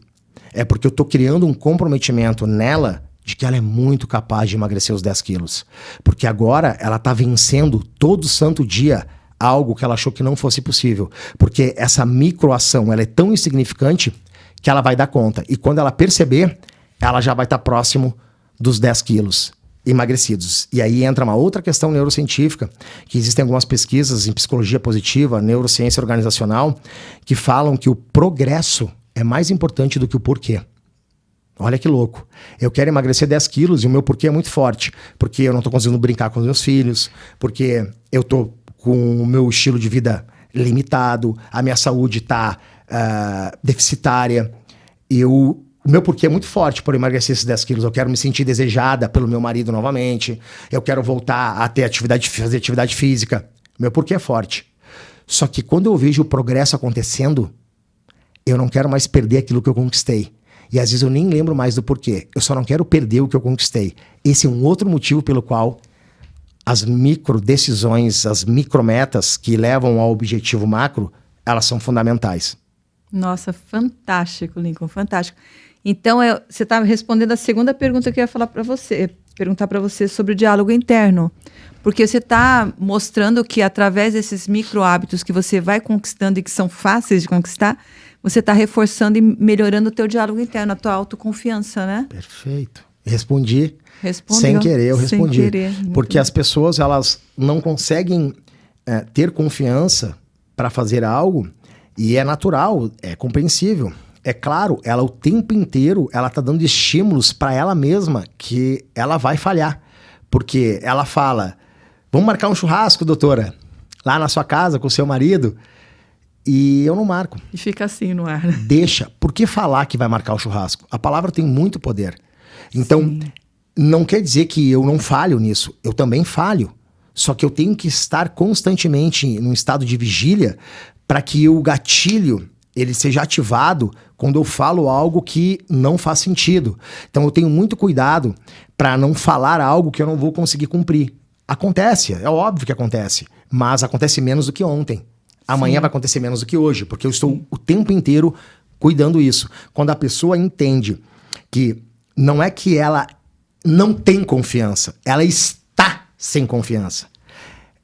É porque eu estou criando um comprometimento nela de que ela é muito capaz de emagrecer os 10 quilos. Porque agora ela está vencendo todo santo dia algo que ela achou que não fosse possível. Porque essa microação, ela é tão insignificante que ela vai dar conta. E quando ela perceber, ela já vai estar próximo dos 10 quilos emagrecidos. E aí entra uma outra questão neurocientífica, que existem algumas pesquisas em psicologia positiva, neurociência organizacional, que falam que o progresso é mais importante do que o porquê. Olha que louco. Eu quero emagrecer 10 quilos e o meu porquê é muito forte. Porque eu não estou conseguindo brincar com os meus filhos, porque eu estou com o meu estilo de vida limitado, a minha saúde está deficitária. O meu porquê é muito forte por emagrecer esses 10 quilos. Eu quero me sentir desejada pelo meu marido novamente. Eu quero voltar a ter fazer atividade física. Meu porquê é forte. Só que quando eu vejo o progresso acontecendo, eu não quero mais perder aquilo que eu conquistei. E às vezes eu nem lembro mais do porquê. Eu só não quero perder o que eu conquistei. Esse é um outro motivo pelo qual as micro decisões, as micrometas que levam ao objetivo macro, elas são fundamentais. Nossa, fantástico, Lincoln, fantástico. Então, você está respondendo a segunda pergunta que eu ia falar para você, perguntar para você sobre o diálogo interno. Porque você está mostrando que através desses micro hábitos que você vai conquistando e que são fáceis de conquistar, você está reforçando e melhorando o teu diálogo interno, a tua autoconfiança, né? Perfeito. Respondeu. Sem querer, eu respondi. Sem querer. Porque as pessoas, elas não conseguem ter confiança para fazer algo, e é natural, é compreensível. É claro, ela o tempo inteiro, ela tá dando estímulos para ela mesma que ela vai falhar. Porque ela fala, vamos marcar um churrasco, doutora, lá na sua casa com o seu marido, e eu não marco. E fica assim no ar, né? Deixa. Por que falar que vai marcar o churrasco? A palavra tem muito poder. Então, Sim. Não quer dizer que eu não falho nisso. Eu também falho. Só que eu tenho que estar constantemente num estado de vigília para que o gatilho ele seja ativado quando eu falo algo que não faz sentido. Então eu tenho muito cuidado para não falar algo que eu não vou conseguir cumprir. Acontece, é óbvio que acontece, mas acontece menos do que ontem. Amanhã vai acontecer menos do que hoje, porque eu estou o tempo inteiro cuidando isso. Quando a pessoa entende que não é que ela não tem confiança, ela está sem confiança.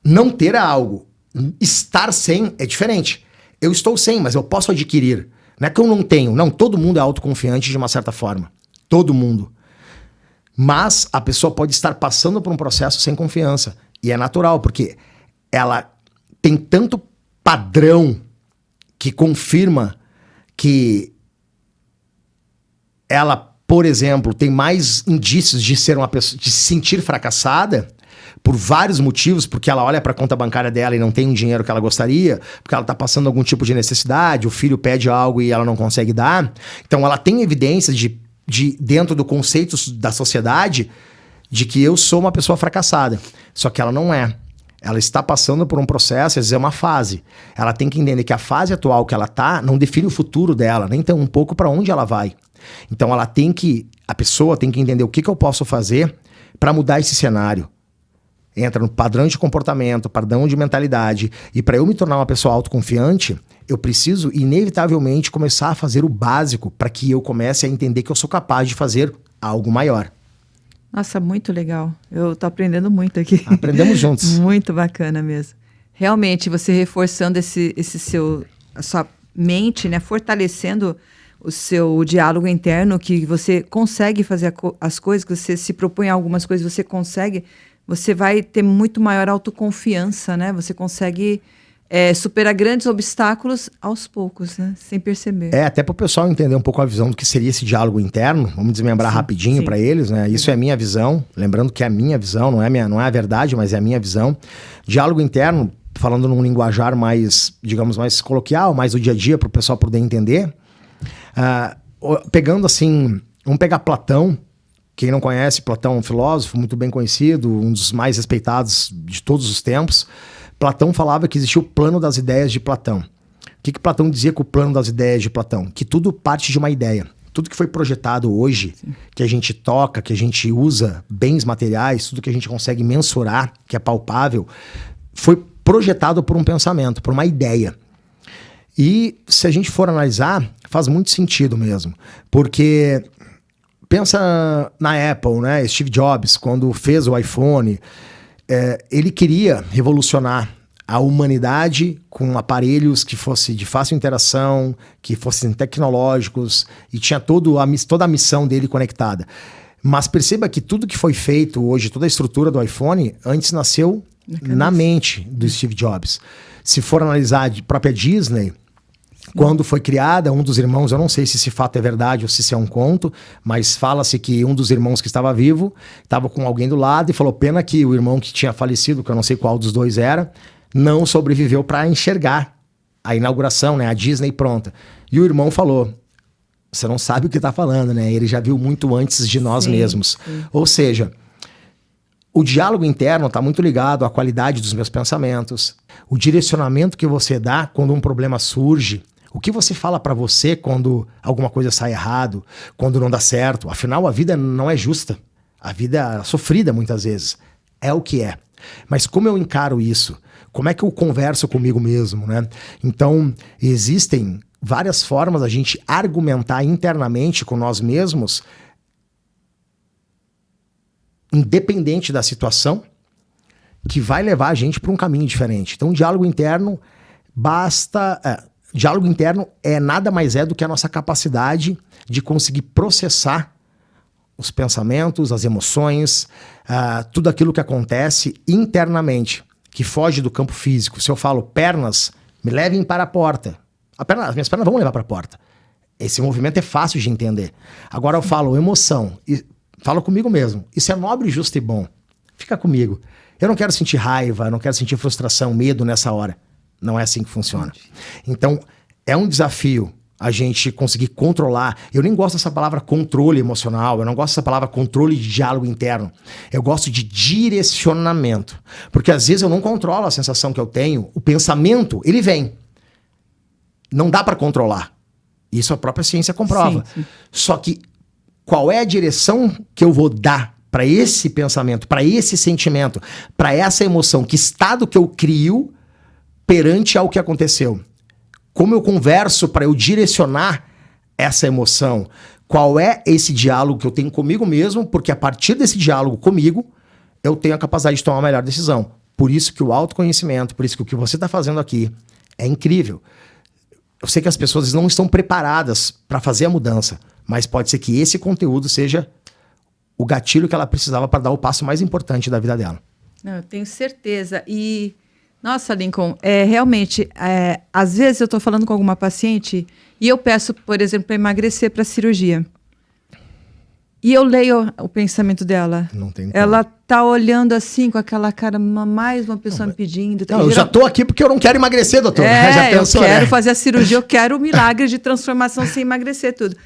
Não ter algo Estar sem é diferente. Eu estou sem, mas eu posso adquirir. Não é que eu não tenho. Não, todo mundo é autoconfiante de uma certa forma. Todo mundo. Mas a pessoa pode estar passando por um processo sem confiança. E é natural, porque ela tem tanto padrão que confirma que ela, por exemplo, tem mais indícios de ser uma pessoa, de se sentir fracassada por vários motivos, porque ela olha para a conta bancária dela e não tem o dinheiro que ela gostaria, porque ela está passando algum tipo de necessidade, o filho pede algo e ela não consegue dar. Então ela tem evidências de dentro do conceito da sociedade de que eu sou uma pessoa fracassada. Só que ela não é. Ela está passando por um processo, às vezes é uma fase. Ela tem que entender que a fase atual que ela está não define o futuro dela, nem tão um pouco para onde ela vai. Então a pessoa tem que entender o que eu posso fazer para mudar esse cenário. Entra no padrão de comportamento, padrão de mentalidade. E para eu me tornar uma pessoa autoconfiante, eu preciso inevitavelmente começar a fazer o básico para que eu comece a entender que eu sou capaz de fazer algo maior. Nossa, muito legal. Eu tô aprendendo muito aqui. Aprendemos juntos. Muito bacana mesmo. Realmente, você reforçando a sua mente, né? Fortalecendo o seu diálogo interno, que você consegue fazer as coisas, que você se propõe a algumas coisas, você consegue, você vai ter muito maior autoconfiança, né? Você consegue superar grandes obstáculos aos poucos, né? Sem perceber. Até para o pessoal entender um pouco a visão do que seria esse diálogo interno, vamos desmembrar rapidinho para eles, né? Isso é a minha visão, lembrando que é a minha visão, não é a verdade, mas é a minha visão. Diálogo interno, falando num linguajar mais, digamos, mais coloquial, mais do dia a dia, para o pessoal poder entender. Pegando assim, vamos pegar Platão. Quem não conhece, Platão é um filósofo muito bem conhecido, um dos mais respeitados de todos os tempos. Platão falava que existia o plano das ideias de Platão. O que Platão dizia com o plano das ideias de Platão? Que tudo parte de uma ideia. Tudo que foi projetado hoje, que a gente toca, que a gente usa bens materiais, tudo que a gente consegue mensurar, que é palpável, foi projetado por um pensamento, por uma ideia. E se a gente for analisar, faz muito sentido mesmo. Porque pensa na Apple, né? Steve Jobs, quando fez o iPhone, ele queria revolucionar a humanidade com aparelhos que fossem de fácil interação, que fossem tecnológicos, e tinha toda a missão dele conectada. Mas perceba que tudo que foi feito hoje, toda a estrutura do iPhone, antes nasceu na mente do Steve Jobs. Se for analisar a própria Disney, quando foi criada, um dos irmãos, eu não sei se esse fato é verdade ou se isso é um conto, mas fala-se que um dos irmãos que estava vivo, estava com alguém do lado e falou, pena que o irmão que tinha falecido, que eu não sei qual dos dois era, não sobreviveu para enxergar a inauguração, né, a Disney pronta. E o irmão falou, você não sabe o que está falando, né? Ele já viu muito antes de nós mesmos. Sim. Ou seja, o diálogo interno está muito ligado à qualidade dos meus pensamentos, o direcionamento que você dá quando um problema surge, o que você fala para você quando alguma coisa sai errado, quando não dá certo. Afinal, a vida não é justa. A vida é sofrida muitas vezes. É o que é. Mas como eu encaro isso? Como é que eu converso comigo mesmo, né? Então, existem várias formas da gente argumentar internamente com nós mesmos, independente da situação, que vai levar a gente para um caminho diferente. Então, diálogo interno diálogo interno nada mais do que a nossa capacidade de conseguir processar os pensamentos, as emoções, tudo aquilo que acontece internamente, que foge do campo físico. Se eu falo pernas, me levem para a porta. As minhas pernas vão levar para a porta. Esse movimento é fácil de entender. Agora eu falo emoção, e falo comigo mesmo. Isso é nobre, justo e bom. Fica comigo. Eu não quero sentir raiva, não quero sentir frustração, medo nessa hora. Não é assim que funciona. Então, é um desafio a gente conseguir controlar. Eu nem gosto dessa palavra controle emocional, eu não gosto dessa palavra controle de diálogo interno. Eu gosto de direcionamento. Porque às vezes eu não controlo a sensação que eu tenho, o pensamento, ele vem. Não dá para controlar. Isso a própria ciência comprova. Sim. Só que qual é a direção que eu vou dar para esse pensamento, para esse sentimento, para essa emoção? Que estado que eu crio perante ao que aconteceu? Como eu converso para eu direcionar essa emoção? Qual é esse diálogo que eu tenho comigo mesmo? Porque a partir desse diálogo comigo, eu tenho a capacidade de tomar a melhor decisão. Por isso que o autoconhecimento, por isso que o que você está fazendo aqui é incrível. Eu sei que as pessoas não estão preparadas para fazer a mudança, mas pode ser que esse conteúdo seja o gatilho que ela precisava para dar o passo mais importante da vida dela. Não, eu tenho certeza. E, nossa, Lincoln, realmente, às vezes eu estou falando com alguma paciente e eu peço, por exemplo, para emagrecer para cirurgia. E eu leio o pensamento dela. Não tem como. Ela tá olhando assim, com aquela cara, mais uma pessoa me pedindo. Não, eu já tô aqui porque eu não quero emagrecer, doutor. Já pensou, eu quero fazer a cirurgia, eu quero o milagre de transformação sem emagrecer tudo.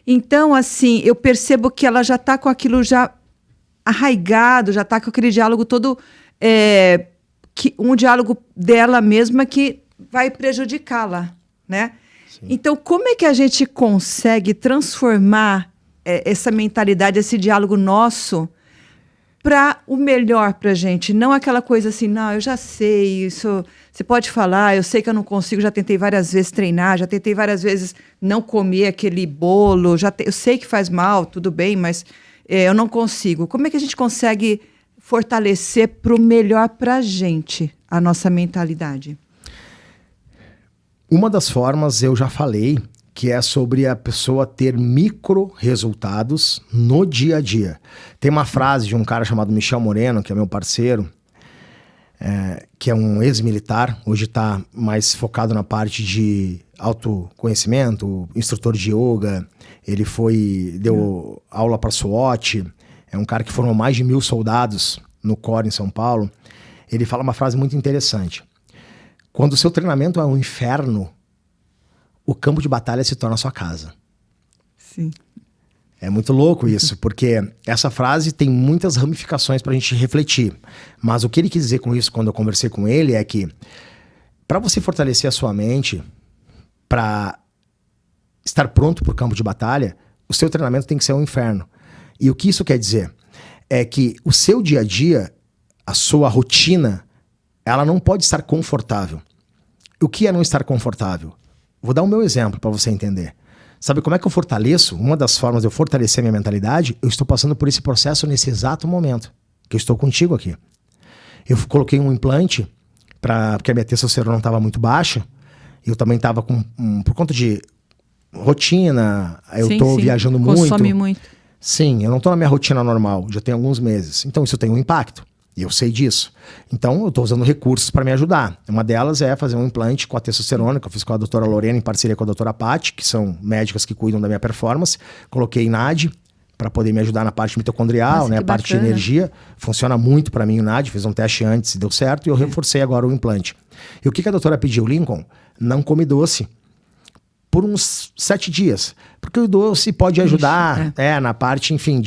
Então, assim, eu percebo que ela já tá com aquilo já arraigado, já tá com aquele diálogo todo... um diálogo dela mesma que vai prejudicá-la, né? Sim. Então, como é que a gente consegue transformar essa mentalidade, esse diálogo nosso para o melhor para a gente? Não aquela coisa assim, não, eu já sei, isso você pode falar, eu sei que eu não consigo, já tentei várias vezes treinar, já tentei várias vezes não comer aquele bolo, eu sei que faz mal, tudo bem, mas eu não consigo. Como é que a gente consegue fortalecer para o melhor para a gente, a nossa mentalidade? Uma das formas eu já falei, que é sobre a pessoa ter micro resultados no dia a dia. Tem uma frase de um cara chamado Michel Moreno, que é meu parceiro, que é um ex-militar, hoje está mais focado na parte de autoconhecimento, instrutor de yoga, ele deu aula para SWAT, é um cara que formou mais de 1.000 soldados no COR em São Paulo. Ele fala uma frase muito interessante. Quando o seu treinamento é um inferno, o campo de batalha se torna a sua casa. Sim. É muito louco isso, porque essa frase tem muitas ramificações para a gente refletir. Mas o que ele quis dizer com isso, quando eu conversei com ele, é que para você fortalecer a sua mente, para estar pronto para o campo de batalha, o seu treinamento tem que ser um inferno. E o que isso quer dizer? É que o seu dia a dia, a sua rotina, ela não pode estar confortável. O que é não estar confortável? Vou dar o meu exemplo para você entender. Sabe como é que eu fortaleço? Uma das formas de eu fortalecer a minha mentalidade, eu estou passando por esse processo nesse exato momento, que eu estou contigo aqui. Eu coloquei um implante, porque a minha testosterona estava muito baixa, eu também estava por conta de rotina, eu estou viajando muito. Consome muito. Sim, eu não estou na minha rotina normal, já tem alguns meses. Então isso tem um impacto. E eu sei disso. Então, eu estou usando recursos para me ajudar. Uma delas é fazer um implante com a testosterona, que eu fiz com a doutora Lorena, em parceria com a doutora Paty, que são médicas que cuidam da minha performance. Coloquei NAD para poder me ajudar na parte mitocondrial, né, a parte de energia. Funciona muito para mim o NAD. Fiz um teste antes e deu certo. E eu reforcei agora o implante. E o que a doutora pediu, Lincoln? Não come doce por uns 7 dias. Porque o doce pode ajudar na parte, enfim,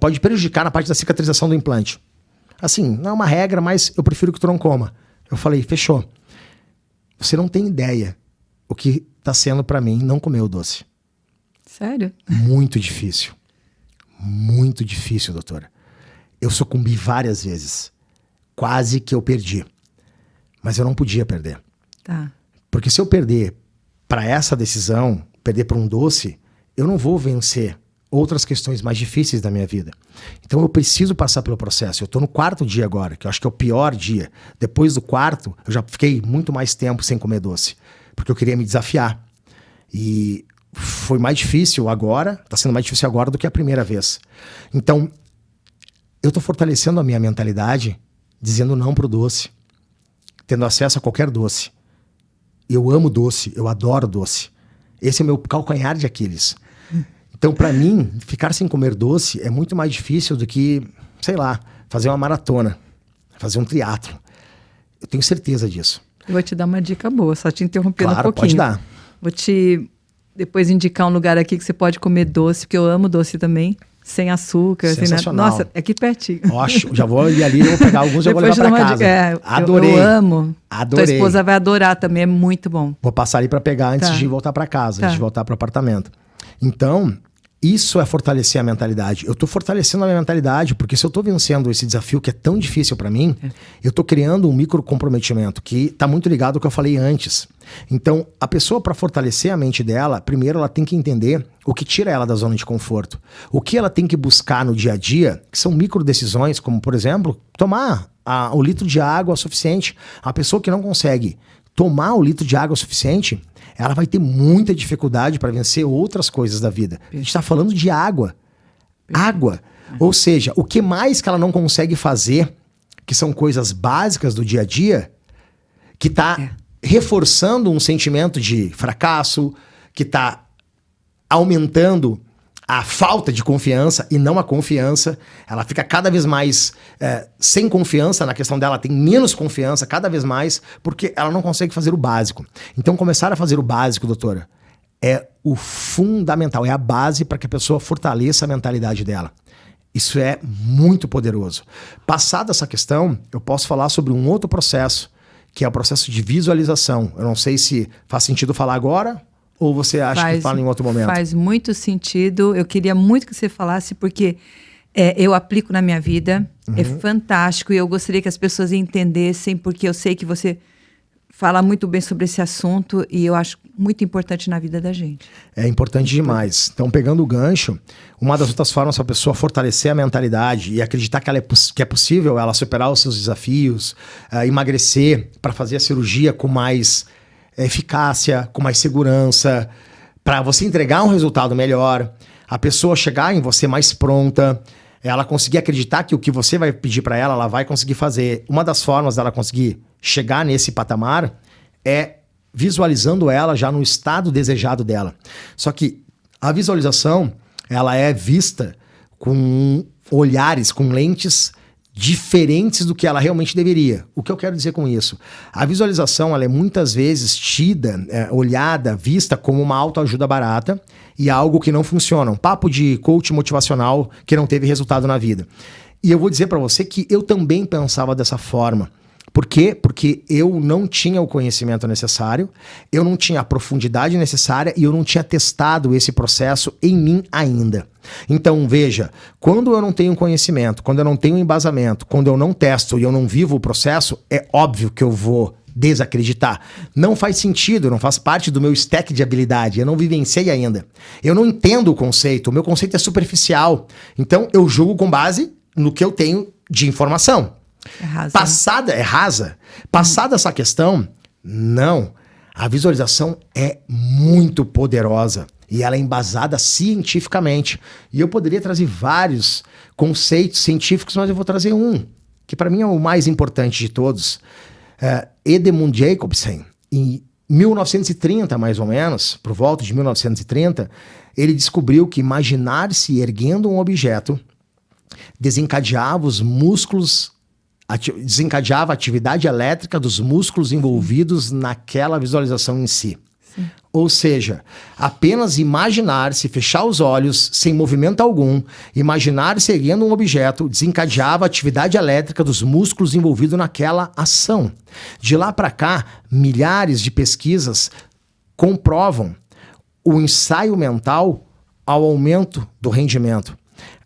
pode prejudicar na parte da cicatrização do implante. Assim, não é uma regra, mas eu prefiro que tu não coma. Eu falei, fechou. Você não tem ideia o que tá sendo pra mim não comer o doce. Sério? Muito difícil. Muito difícil, doutora. Eu sucumbi várias vezes. Quase que eu perdi. Mas eu não podia perder. Tá. Porque se eu perder pra essa decisão, perder pra um doce, eu não vou vencer outras questões mais difíceis da minha vida. Então eu preciso passar pelo processo. Eu tô no 4º dia agora, que eu acho que é o pior dia. Depois do 4º, eu já fiquei muito mais tempo sem comer doce, porque eu queria me desafiar. E foi mais difícil agora, tá sendo mais difícil agora do que a primeira vez. Então, eu tô fortalecendo a minha mentalidade, dizendo não pro doce, tendo acesso a qualquer doce. Eu amo doce, eu adoro doce. Esse é o meu calcanhar de Aquiles. Então, para mim, ficar sem comer doce é muito mais difícil do que, sei lá, fazer uma maratona, fazer um triatlo. Eu tenho certeza disso. Eu vou te dar uma dica boa, só te interrompendo um pouquinho. Pode dar. Vou te depois indicar um lugar aqui que você pode comer doce, porque eu amo doce também, sem açúcar. Sensacional. Nossa, é aqui pertinho. Ótimo, já vou ir ali, vou pegar alguns e eu vou levar para casa. Adorei. Eu amo. Adorei. Tua esposa vai adorar também, é muito bom. Vou passar ali para pegar antes de voltar para casa, antes de voltar para o apartamento. Então, Isso é fortalecer a mentalidade. Eu tô fortalecendo a minha mentalidade, porque se eu tô vencendo esse desafio que é tão difícil para mim, eu tô criando um micro comprometimento que tá muito ligado ao que eu falei antes. Então, a pessoa, para fortalecer a mente dela, primeiro ela tem que entender o que tira ela da zona de conforto. O que ela tem que buscar no dia a dia, que são micro decisões, como, por exemplo, tomar o litro de água suficiente. A pessoa que não consegue tomar o litro de água suficiente, ela vai ter muita dificuldade para vencer outras coisas da vida. A gente está falando de água. Água. Ou seja, o que mais que ela não consegue fazer, que são coisas básicas do dia a dia, que está reforçando um sentimento de fracasso, que está aumentando a falta de confiança e não a confiança. Ela fica cada vez mais sem confiança na questão dela, tem menos confiança cada vez mais, porque ela não consegue fazer o básico. Então, começar a fazer o básico, doutora, é o fundamental, é a base para que a pessoa fortaleça a mentalidade dela. Isso é muito poderoso. Passada essa questão, eu posso falar sobre um outro processo, que é o processo de visualização. Eu não sei se faz sentido falar agora, ou você acha que fala em outro momento? Faz muito sentido. Eu queria muito que você falasse, porque eu aplico na minha vida. É fantástico. E eu gostaria que as pessoas entendessem, porque eu sei que você fala muito bem sobre esse assunto e eu acho muito importante na vida da gente. É importante demais. Então, pegando o gancho, uma das outras formas para a pessoa fortalecer a mentalidade e acreditar que que é possível ela superar os seus desafios, emagrecer para fazer a cirurgia com mais eficácia, com mais segurança, para você entregar um resultado melhor, a pessoa chegar em você mais pronta, ela conseguir acreditar que o que você vai pedir para ela vai conseguir fazer. Uma das formas dela conseguir chegar nesse patamar é visualizando ela já no estado desejado dela. Só que a visualização, ela é vista com olhares, com lentes diferentes do que ela realmente deveria. O que eu quero dizer com isso? A visualização, ela é muitas vezes olhada, vista como uma autoajuda barata e algo que não funciona. Um papo de coach motivacional que não teve resultado na vida. E eu vou dizer para você que eu também pensava dessa forma. Por quê? Porque eu não tinha o conhecimento necessário, eu não tinha a profundidade necessária e eu não tinha testado esse processo em mim ainda. Então, veja, quando eu não tenho conhecimento, quando eu não tenho embasamento, quando eu não testo e eu não vivo o processo, é óbvio que eu vou desacreditar. Não faz sentido, não faz parte do meu stack de habilidade, eu não vivenciei ainda. Eu não entendo o conceito, o meu conceito é superficial. Então, eu julgo com base no que eu tenho de informação. Passada essa questão, não. A visualização é muito poderosa e ela é embasada cientificamente. E eu poderia trazer vários conceitos científicos, mas eu vou trazer um, que para mim é o mais importante de todos. Edmund Jacobsen, em 1930, mais ou menos, por volta de 1930, ele descobriu que imaginar-se erguendo um objeto desencadeava a atividade elétrica dos músculos envolvidos naquela visualização em si. Sim. Ou seja, apenas imaginar-se, fechar os olhos, sem movimento algum, imaginar-se erguendo um objeto, desencadeava a atividade elétrica dos músculos envolvidos naquela ação. De lá para cá, milhares de pesquisas comprovam o ensaio mental ao aumento do rendimento.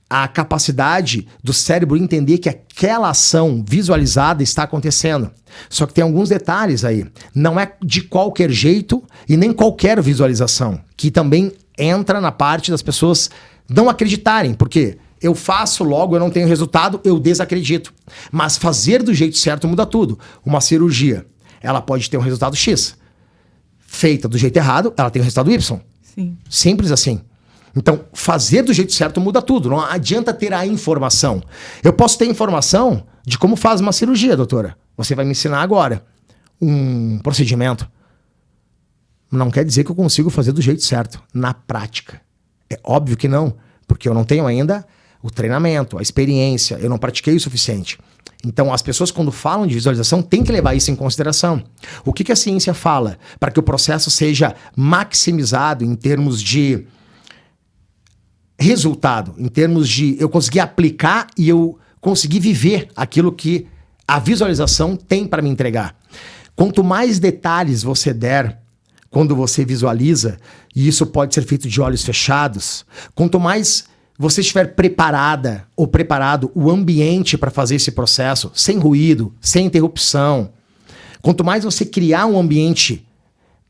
A capacidade do cérebro entender que aquela ação visualizada está acontecendo. Só que tem alguns detalhes aí. Não é de qualquer jeito e nem qualquer visualização, que também entra na parte das pessoas não acreditarem, porque eu faço, logo eu não tenho resultado, eu desacredito. Mas fazer do jeito certo muda tudo. Uma cirurgia, ela pode ter um resultado X. Feita do jeito errado, ela tem um resultado Y. Sim. Simples assim. Então, fazer do jeito certo muda tudo. Não adianta ter a informação. Eu posso ter informação de como faz uma cirurgia, doutora. Você vai me ensinar agora um procedimento. Não quer dizer que eu consigo fazer do jeito certo, na prática. É óbvio que não, porque eu não tenho ainda o treinamento, a experiência, eu não pratiquei o suficiente. Então, as pessoas, quando falam de visualização, têm que levar isso em consideração. O que a ciência fala para que o processo seja maximizado em termos de resultado, em termos de eu conseguir aplicar e eu conseguir viver aquilo que a visualização tem para me entregar. Quanto mais detalhes você der, quando você visualiza, e isso pode ser feito de olhos fechados, quanto mais você estiver preparada ou preparado o ambiente para fazer esse processo, sem ruído, sem interrupção, quanto mais você criar um ambiente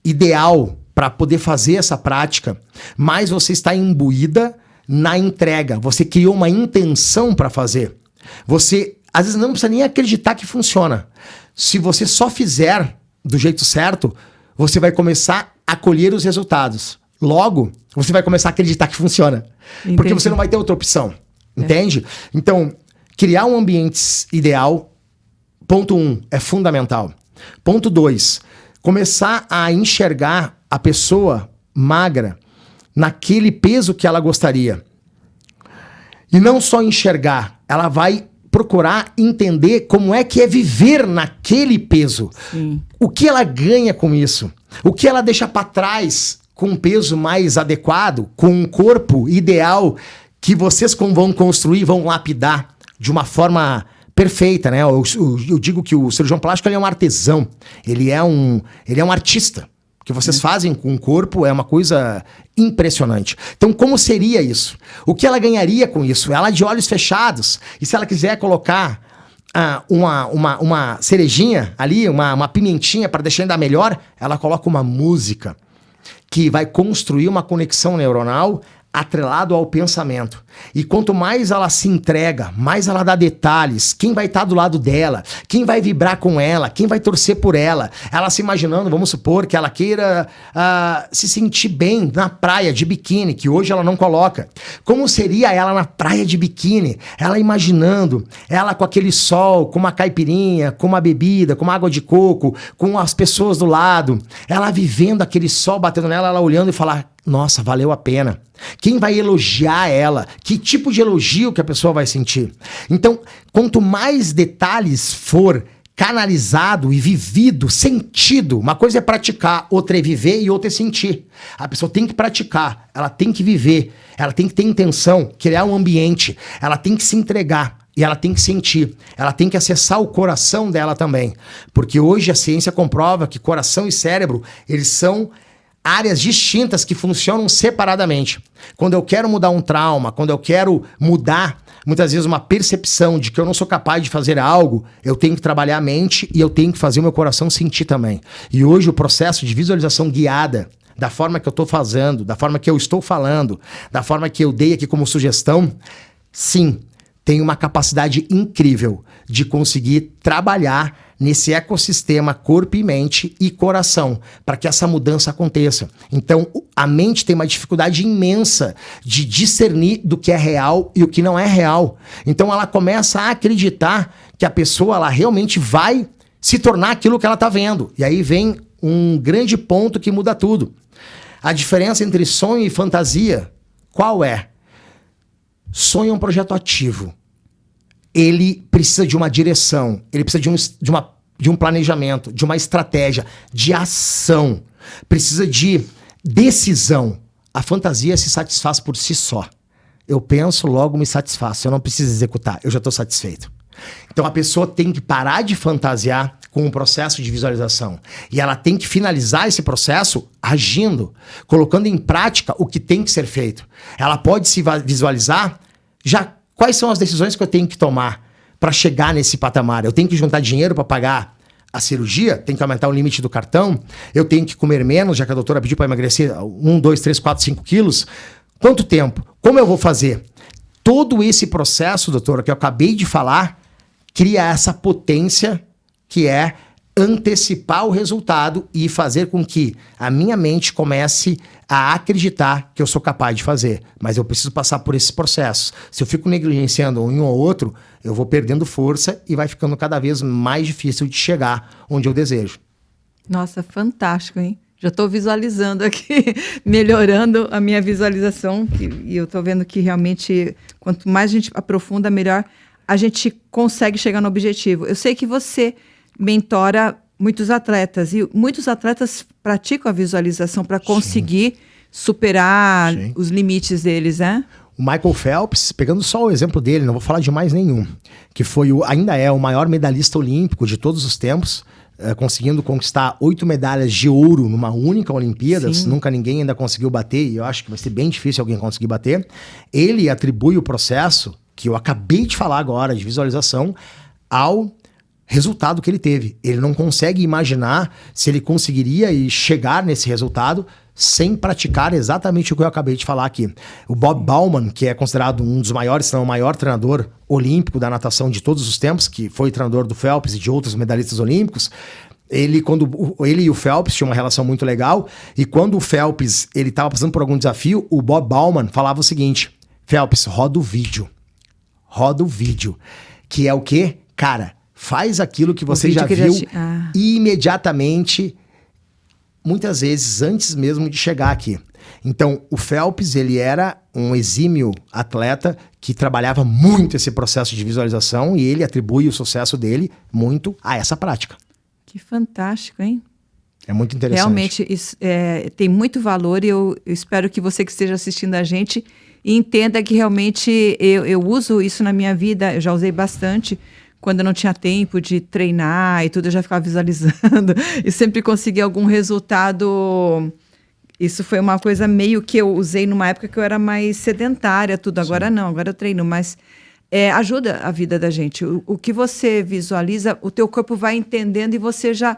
ideal para poder fazer essa prática, mais você está imbuída na entrega. Você criou uma intenção para fazer. Você, às vezes, não precisa nem acreditar que funciona. Se você só fizer do jeito certo, você vai começar a colher os resultados. Logo, você vai começar a acreditar que funciona. Entendi. Porque você não vai ter outra opção. Entende? Então, criar um ambiente ideal, ponto 1, é fundamental. Ponto 2, começar a enxergar a pessoa magra naquele peso que ela gostaria. E não só enxergar, ela vai procurar entender como é que é viver naquele peso. Sim. O que ela ganha com isso? O que ela deixa para trás com um peso mais adequado, com um corpo ideal que vocês vão construir, vão lapidar de uma forma perfeita, né? Eu digo que o cirurgião plástico ele é um artesão, ele é um artista. O que vocês fazem com o corpo é uma coisa impressionante. Então, como seria isso? O que ela ganharia com isso? Ela de olhos fechados, e se ela quiser colocar uma cerejinha ali, uma pimentinha para deixar ainda melhor, ela coloca uma música que vai construir uma conexão neuronal atrelado ao pensamento. E quanto mais ela se entrega, mais ela dá detalhes, quem vai estar do lado dela, quem vai vibrar com ela, quem vai torcer por ela, ela se imaginando, vamos supor que ela queira se sentir bem na praia de biquíni, que hoje ela não coloca. Como seria ela na praia de biquíni? Ela imaginando, ela com aquele sol, com uma caipirinha, com uma bebida, com uma água de coco, com as pessoas do lado, ela vivendo aquele sol batendo nela, ela olhando e falar, nossa, valeu a pena. Quem vai elogiar ela? Que tipo de elogio que a pessoa vai sentir? Então, quanto mais detalhes for canalizado e vivido, sentido, uma coisa é praticar, outra é viver e outra é sentir. A pessoa tem que praticar, ela tem que viver, ela tem que ter intenção, criar um ambiente, ela tem que se entregar. E ela tem que sentir, ela tem que acessar o coração dela também. Porque hoje a ciência comprova que coração e cérebro, eles são áreas distintas que funcionam separadamente. Quando eu quero mudar um trauma, quando eu quero mudar, muitas vezes, uma percepção de que eu não sou capaz de fazer algo, eu tenho que trabalhar a mente e eu tenho que fazer o meu coração sentir também. E hoje o processo de visualização guiada, da forma que eu estou fazendo, da forma que eu estou falando, da forma que eu dei aqui como sugestão, sim, tem uma capacidade incrível de conseguir trabalhar nesse ecossistema corpo e mente e coração, para que essa mudança aconteça. Então, a mente tem uma dificuldade imensa de discernir do que é real e o que não é real. Então, ela começa a acreditar que a pessoa ela realmente vai se tornar aquilo que ela está vendo. E aí vem um grande ponto que muda tudo. A diferença entre sonho e fantasia, qual é? Sonho é um projeto ativo. Ele precisa de uma direção, ele precisa de um planejamento, de uma estratégia, de ação. Precisa de decisão. A fantasia se satisfaz por si só. Eu penso, logo me satisfaço. Eu não preciso executar, eu já estou satisfeito. Então a pessoa tem que parar de fantasiar com o processo de visualização. E ela tem que finalizar esse processo agindo, colocando em prática o que tem que ser feito. Ela pode se visualizar já. Quais são as decisões que eu tenho que tomar para chegar nesse patamar? Eu tenho que juntar dinheiro para pagar a cirurgia? Tenho que aumentar o limite do cartão? Eu tenho que comer menos, já que a doutora pediu para emagrecer 1, 2, 3, 4, 5 quilos? Quanto tempo? Como eu vou fazer? Todo esse processo, doutora, que eu acabei de falar, cria essa potência que é antecipar o resultado e fazer com que a minha mente comece a acreditar que eu sou capaz de fazer. Mas eu preciso passar por esses processos. Se eu fico negligenciando um ou outro, eu vou perdendo força e vai ficando cada vez mais difícil de chegar onde eu desejo. Nossa, fantástico, hein? Já estou visualizando aqui, melhorando a minha visualização. E eu estou vendo que realmente, quanto mais a gente aprofunda, melhor a gente consegue chegar no objetivo. Eu sei que você mentora muitos atletas e muitos atletas praticam a visualização para conseguir superar os limites deles, né? O Michael Phelps, pegando só o exemplo dele, não vou falar de mais nenhum, que foi ainda é o maior medalhista olímpico de todos os tempos, conseguindo conquistar 8 medalhas de ouro numa única Olimpíadas. Sim. Nunca ninguém ainda conseguiu bater, e eu acho que vai ser bem difícil alguém conseguir bater. Ele atribui o processo, que eu acabei de falar agora, de visualização, ao resultado que ele teve. Ele não consegue imaginar se ele conseguiria chegar nesse resultado sem praticar exatamente o que eu acabei de falar aqui. O Bob Bauman, que é considerado um dos maiores, se não o maior treinador olímpico da natação de todos os tempos, que foi treinador do Phelps e de outros medalhistas olímpicos, ele e o Phelps tinham uma relação muito legal, e quando o Phelps estava passando por algum desafio, o Bob Bauman falava o seguinte: Phelps, roda o vídeo. Roda o vídeo. Que é o quê? Cara, faz aquilo que você já viu imediatamente, muitas vezes antes mesmo de chegar aqui. Então, o Phelps, ele era um exímio atleta que trabalhava muito esse processo de visualização, e ele atribui o sucesso dele muito a essa prática. Que fantástico, hein? É muito interessante. Realmente, isso, tem muito valor, e eu espero que você que esteja assistindo a gente entenda que realmente eu uso isso na minha vida, eu já usei bastante. Quando eu não tinha tempo de treinar e tudo, eu já ficava visualizando e sempre conseguia algum resultado. Isso foi uma coisa meio que eu usei numa época que eu era mais sedentária, tudo. Agora não, agora eu treino, mas ajuda a vida da gente. O que você visualiza, o teu corpo vai entendendo e você já...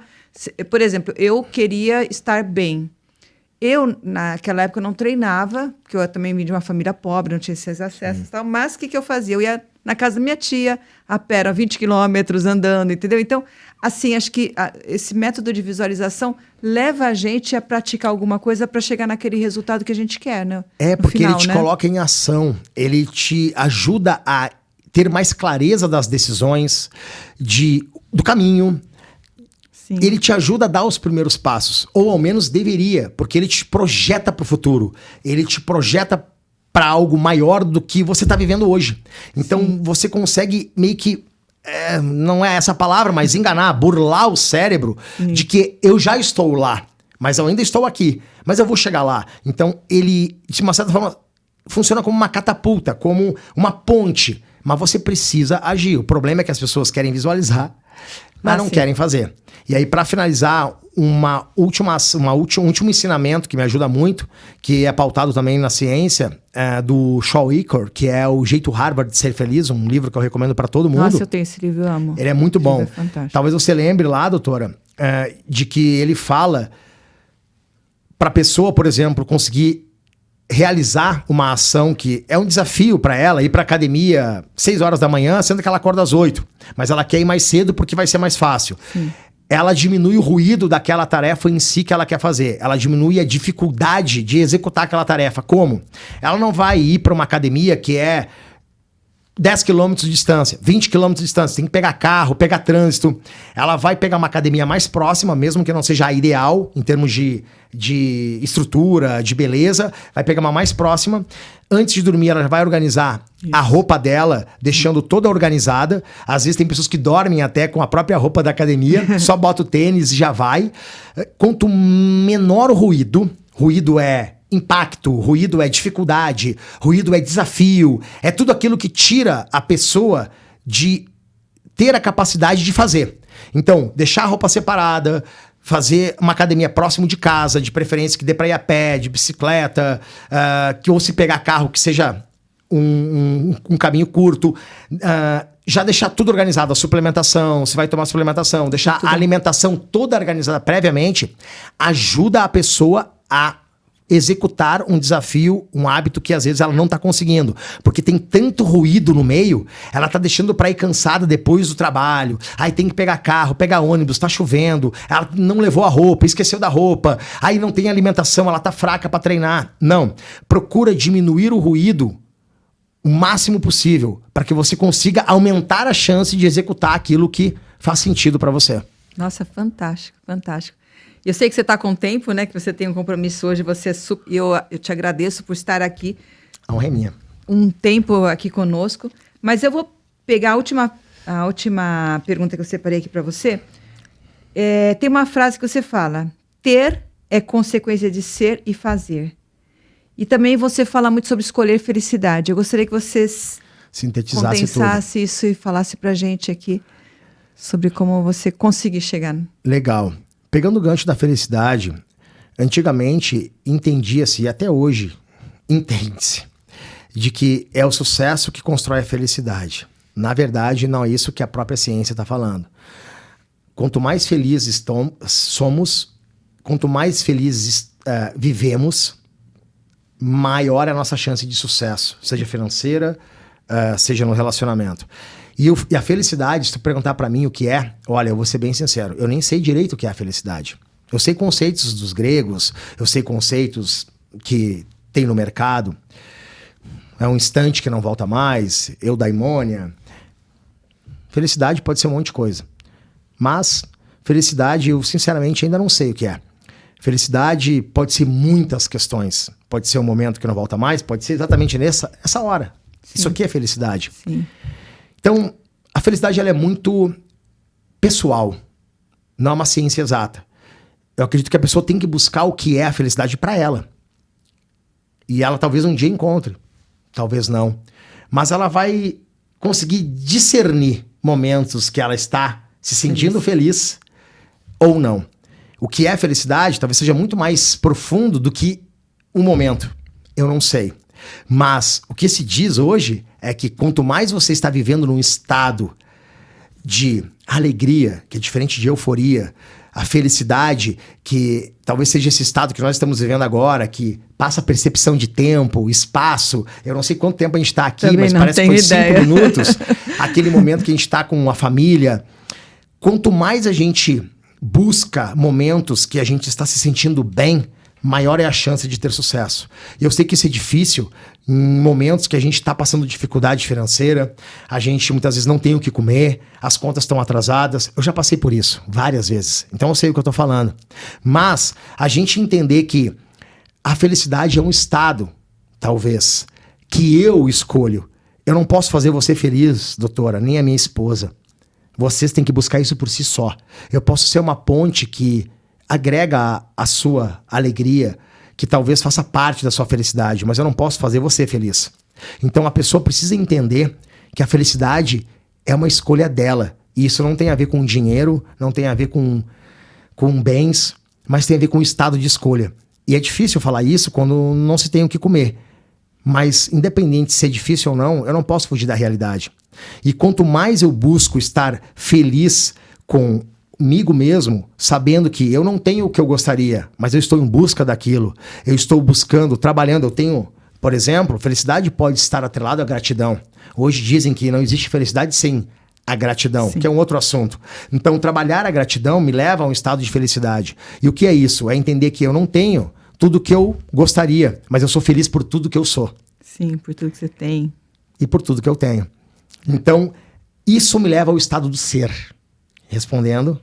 Por exemplo, eu queria estar bem. Eu, naquela época, não treinava, porque eu também vim de uma família pobre, não tinha esses acessos e tal, mas o que eu fazia? Eu ia na casa da minha tia, a pé, 20 quilômetros andando, entendeu? Então, assim, acho que esse método de visualização leva a gente a praticar alguma coisa para chegar naquele resultado que a gente quer, né? Porque ele te coloca em ação, ele te ajuda a ter mais clareza das decisões, do caminho. Sim. Ele te ajuda a dar os primeiros passos, ou ao menos deveria, porque ele te projeta para o futuro, ele te projeta para algo maior do que você está vivendo hoje. Então, sim, você consegue meio que, não é essa palavra, mas enganar, burlar o cérebro, sim, de que eu já estou lá, mas eu ainda estou aqui, mas eu vou chegar lá. Então, ele, de uma certa forma, funciona como uma catapulta, como uma ponte, mas você precisa agir. O problema é que as pessoas querem visualizar, mas não querem fazer. E aí, para finalizar, um último ensinamento que me ajuda muito, que é pautado também na ciência, do Shaw Achor, que é O Jeito Harvard de Ser Feliz, um livro que eu recomendo para todo mundo. Nossa, eu tenho esse livro, eu amo. Ele é muito bom. É fantástico. Talvez você lembre lá, doutora, de que ele fala para a pessoa, por exemplo, conseguir realizar uma ação que é um desafio para ela, ir para academia 6 horas da manhã, sendo que ela acorda às 8. Mas ela quer ir mais cedo porque vai ser mais fácil. Sim. Ela diminui o ruído daquela tarefa em si que ela quer fazer. Ela diminui a dificuldade de executar aquela tarefa. Como? Ela não vai ir para uma academia que é 10 quilômetros de distância, 20 quilômetros de distância, tem que pegar carro, pegar trânsito. Ela vai pegar uma academia mais próxima, mesmo que não seja a ideal em termos de estrutura, de beleza, vai pegar uma mais próxima. Antes de dormir, ela já vai organizar a roupa dela, deixando toda organizada. Às vezes tem pessoas que dormem até com a própria roupa da academia, só bota o tênis e já vai. Quanto menor o ruído é impacto, ruído é dificuldade, ruído é desafio, é tudo aquilo que tira a pessoa de ter a capacidade de fazer. Então, deixar a roupa separada, fazer uma academia próximo de casa, de preferência que dê para ir a pé, de bicicleta, que ou se pegar carro que seja um caminho curto, já deixar tudo organizado, a suplementação, se vai tomar suplementação, deixar a alimentação toda organizada previamente, ajuda a pessoa a executar um desafio, um hábito que às vezes ela não está conseguindo, porque tem tanto ruído no meio, ela está deixando para ir cansada depois do trabalho, aí tem que pegar carro, pegar ônibus, está chovendo, ela não levou a roupa, esqueceu da roupa, aí não tem alimentação, ela está fraca para treinar. Não, procura diminuir o ruído o máximo possível, para que você consiga aumentar a chance de executar aquilo que faz sentido para você. Nossa, fantástico, fantástico. Eu sei que você está com tempo, né? Que você tem um compromisso hoje. Eu te agradeço por estar aqui. A honra é minha. Um tempo aqui conosco. Mas eu vou pegar a última pergunta que eu separei aqui para você. Tem uma frase que você fala: ter é consequência de ser e fazer. E também você fala muito sobre escolher felicidade. Eu gostaria que você sintetizasse condensasse tudo isso e falasse para a gente aqui sobre como você conseguir chegar. Legal. Pegando o gancho da felicidade, antigamente entendia-se, e até hoje entende-se, de que é o sucesso que constrói a felicidade. Na verdade, não é isso que a própria ciência está falando. Quanto mais felizes somos, quanto mais felizes vivemos, maior é a nossa chance de sucesso, seja financeira, seja no relacionamento. E a felicidade, se tu perguntar para mim o que é, olha, eu vou ser bem sincero, eu nem sei direito o que é a felicidade. Eu sei conceitos dos gregos, eu sei conceitos que tem no mercado. É um instante que não volta mais, eudaimonia. Felicidade pode ser um monte de coisa. Mas felicidade, eu sinceramente ainda não sei o que é. Felicidade pode ser muitas questões. Pode ser um momento que não volta mais, pode ser exatamente essa hora. Sim. Isso aqui é felicidade. Sim. Então, a felicidade ela é muito pessoal. Não é uma ciência exata. Eu acredito que a pessoa tem que buscar o que é a felicidade para ela. E ela talvez um dia encontre. Talvez não. Mas ela vai conseguir discernir momentos que ela está se sentindo feliz ou não. O que é felicidade talvez seja muito mais profundo do que um momento. Eu não sei. Mas o que se diz hoje é que quanto mais você está vivendo num estado de alegria, que é diferente de euforia, a felicidade, que talvez seja esse estado que nós estamos vivendo agora, que passa a percepção de tempo, espaço. Eu não sei quanto tempo a gente está aqui, também mas parece que foi 5 minutos. Aquele momento que a gente está com a família. Quanto mais a gente busca momentos que a gente está se sentindo bem, maior é a chance de ter sucesso. E eu sei que isso é difícil em momentos que a gente está passando dificuldade financeira, a gente muitas vezes não tem o que comer, as contas estão atrasadas. Eu já passei por isso várias vezes, então eu sei o que eu estou falando. Mas a gente entender que a felicidade é um estado, talvez, que eu escolho. Eu não posso fazer você feliz, doutora, nem a minha esposa. Vocês têm que buscar isso por si só. Eu posso ser uma ponte que agrega a sua alegria, que talvez faça parte da sua felicidade, mas eu não posso fazer você feliz. Então a pessoa precisa entender que a felicidade é uma escolha dela. E isso não tem a ver com dinheiro, não tem a ver com bens, mas tem a ver com o estado de escolha. E é difícil falar isso quando não se tem o que comer. Mas independente se é difícil ou não, eu não posso fugir da realidade. E quanto mais eu busco estar feliz comigo mesmo, sabendo que eu não tenho o que eu gostaria, mas eu estou em busca daquilo, eu estou buscando, trabalhando, eu tenho, por exemplo, felicidade pode estar atrelada à gratidão. Hoje dizem que não existe felicidade sem a gratidão, Sim. que é um outro assunto. Então, trabalhar a gratidão me leva a um estado de felicidade. E o que é isso? É entender que eu não tenho tudo o que eu gostaria, mas eu sou feliz por tudo que eu sou. Sim, por tudo que você tem. E por tudo que eu tenho. Então, isso me leva ao estado do ser. Respondendo,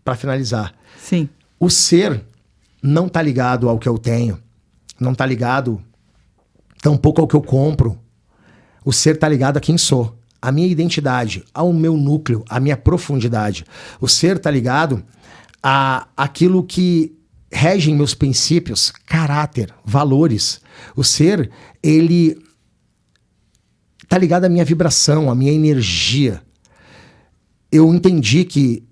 para finalizar. Sim. O ser não está ligado ao que eu tenho, não está ligado tampouco ao que eu compro. O ser está ligado a quem sou, a minha identidade, ao meu núcleo, à minha profundidade. O ser está ligado àquilo que regem meus princípios, caráter, valores. O ser, ele está ligado à minha vibração, à minha energia. Eu entendi que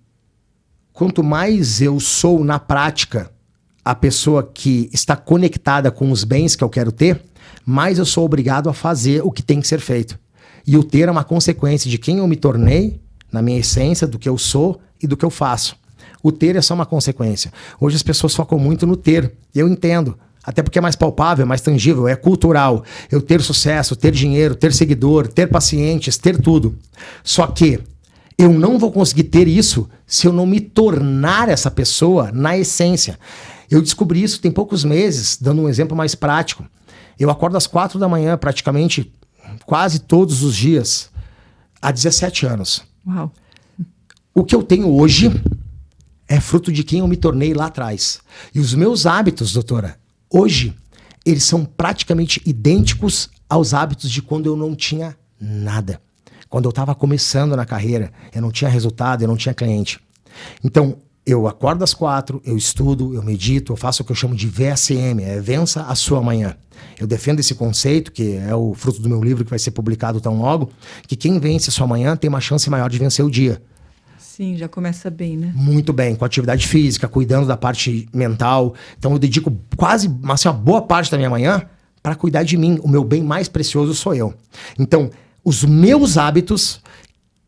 quanto mais eu sou na prática a pessoa que está conectada com os bens que eu quero ter, mais eu sou obrigado a fazer o que tem que ser feito. E o ter é uma consequência de quem eu me tornei, na minha essência, do que eu sou e do que eu faço. O ter é só uma consequência. Hoje as pessoas focam muito no ter. Eu entendo. Até porque é mais palpável, é mais tangível, é cultural. Eu ter sucesso, ter dinheiro, ter seguidor, ter pacientes, ter tudo. Só que eu não vou conseguir ter isso se eu não me tornar essa pessoa na essência. Eu descobri isso tem poucos meses, dando um exemplo mais prático. Eu acordo às 4 da manhã, praticamente quase todos os dias, há 17 anos. Uau. O que eu tenho hoje é fruto de quem eu me tornei lá atrás. E os meus hábitos, doutora, hoje, eles são praticamente idênticos aos hábitos de quando eu não tinha nada. Quando eu estava começando na carreira, eu não tinha resultado, eu não tinha cliente. Então, eu acordo às 4, eu estudo, eu medito, eu faço o que eu chamo de VSM, Vença a Sua Manhã. Eu defendo esse conceito, que é o fruto do meu livro que vai ser publicado tão logo, que quem vence a sua manhã tem uma chance maior de vencer o dia. Sim, já começa bem, né? Muito bem, com atividade física, cuidando da parte mental. Então eu dedico quase, assim, uma boa parte da minha manhã para cuidar de mim. O meu bem mais precioso sou eu. Então, os meus hábitos,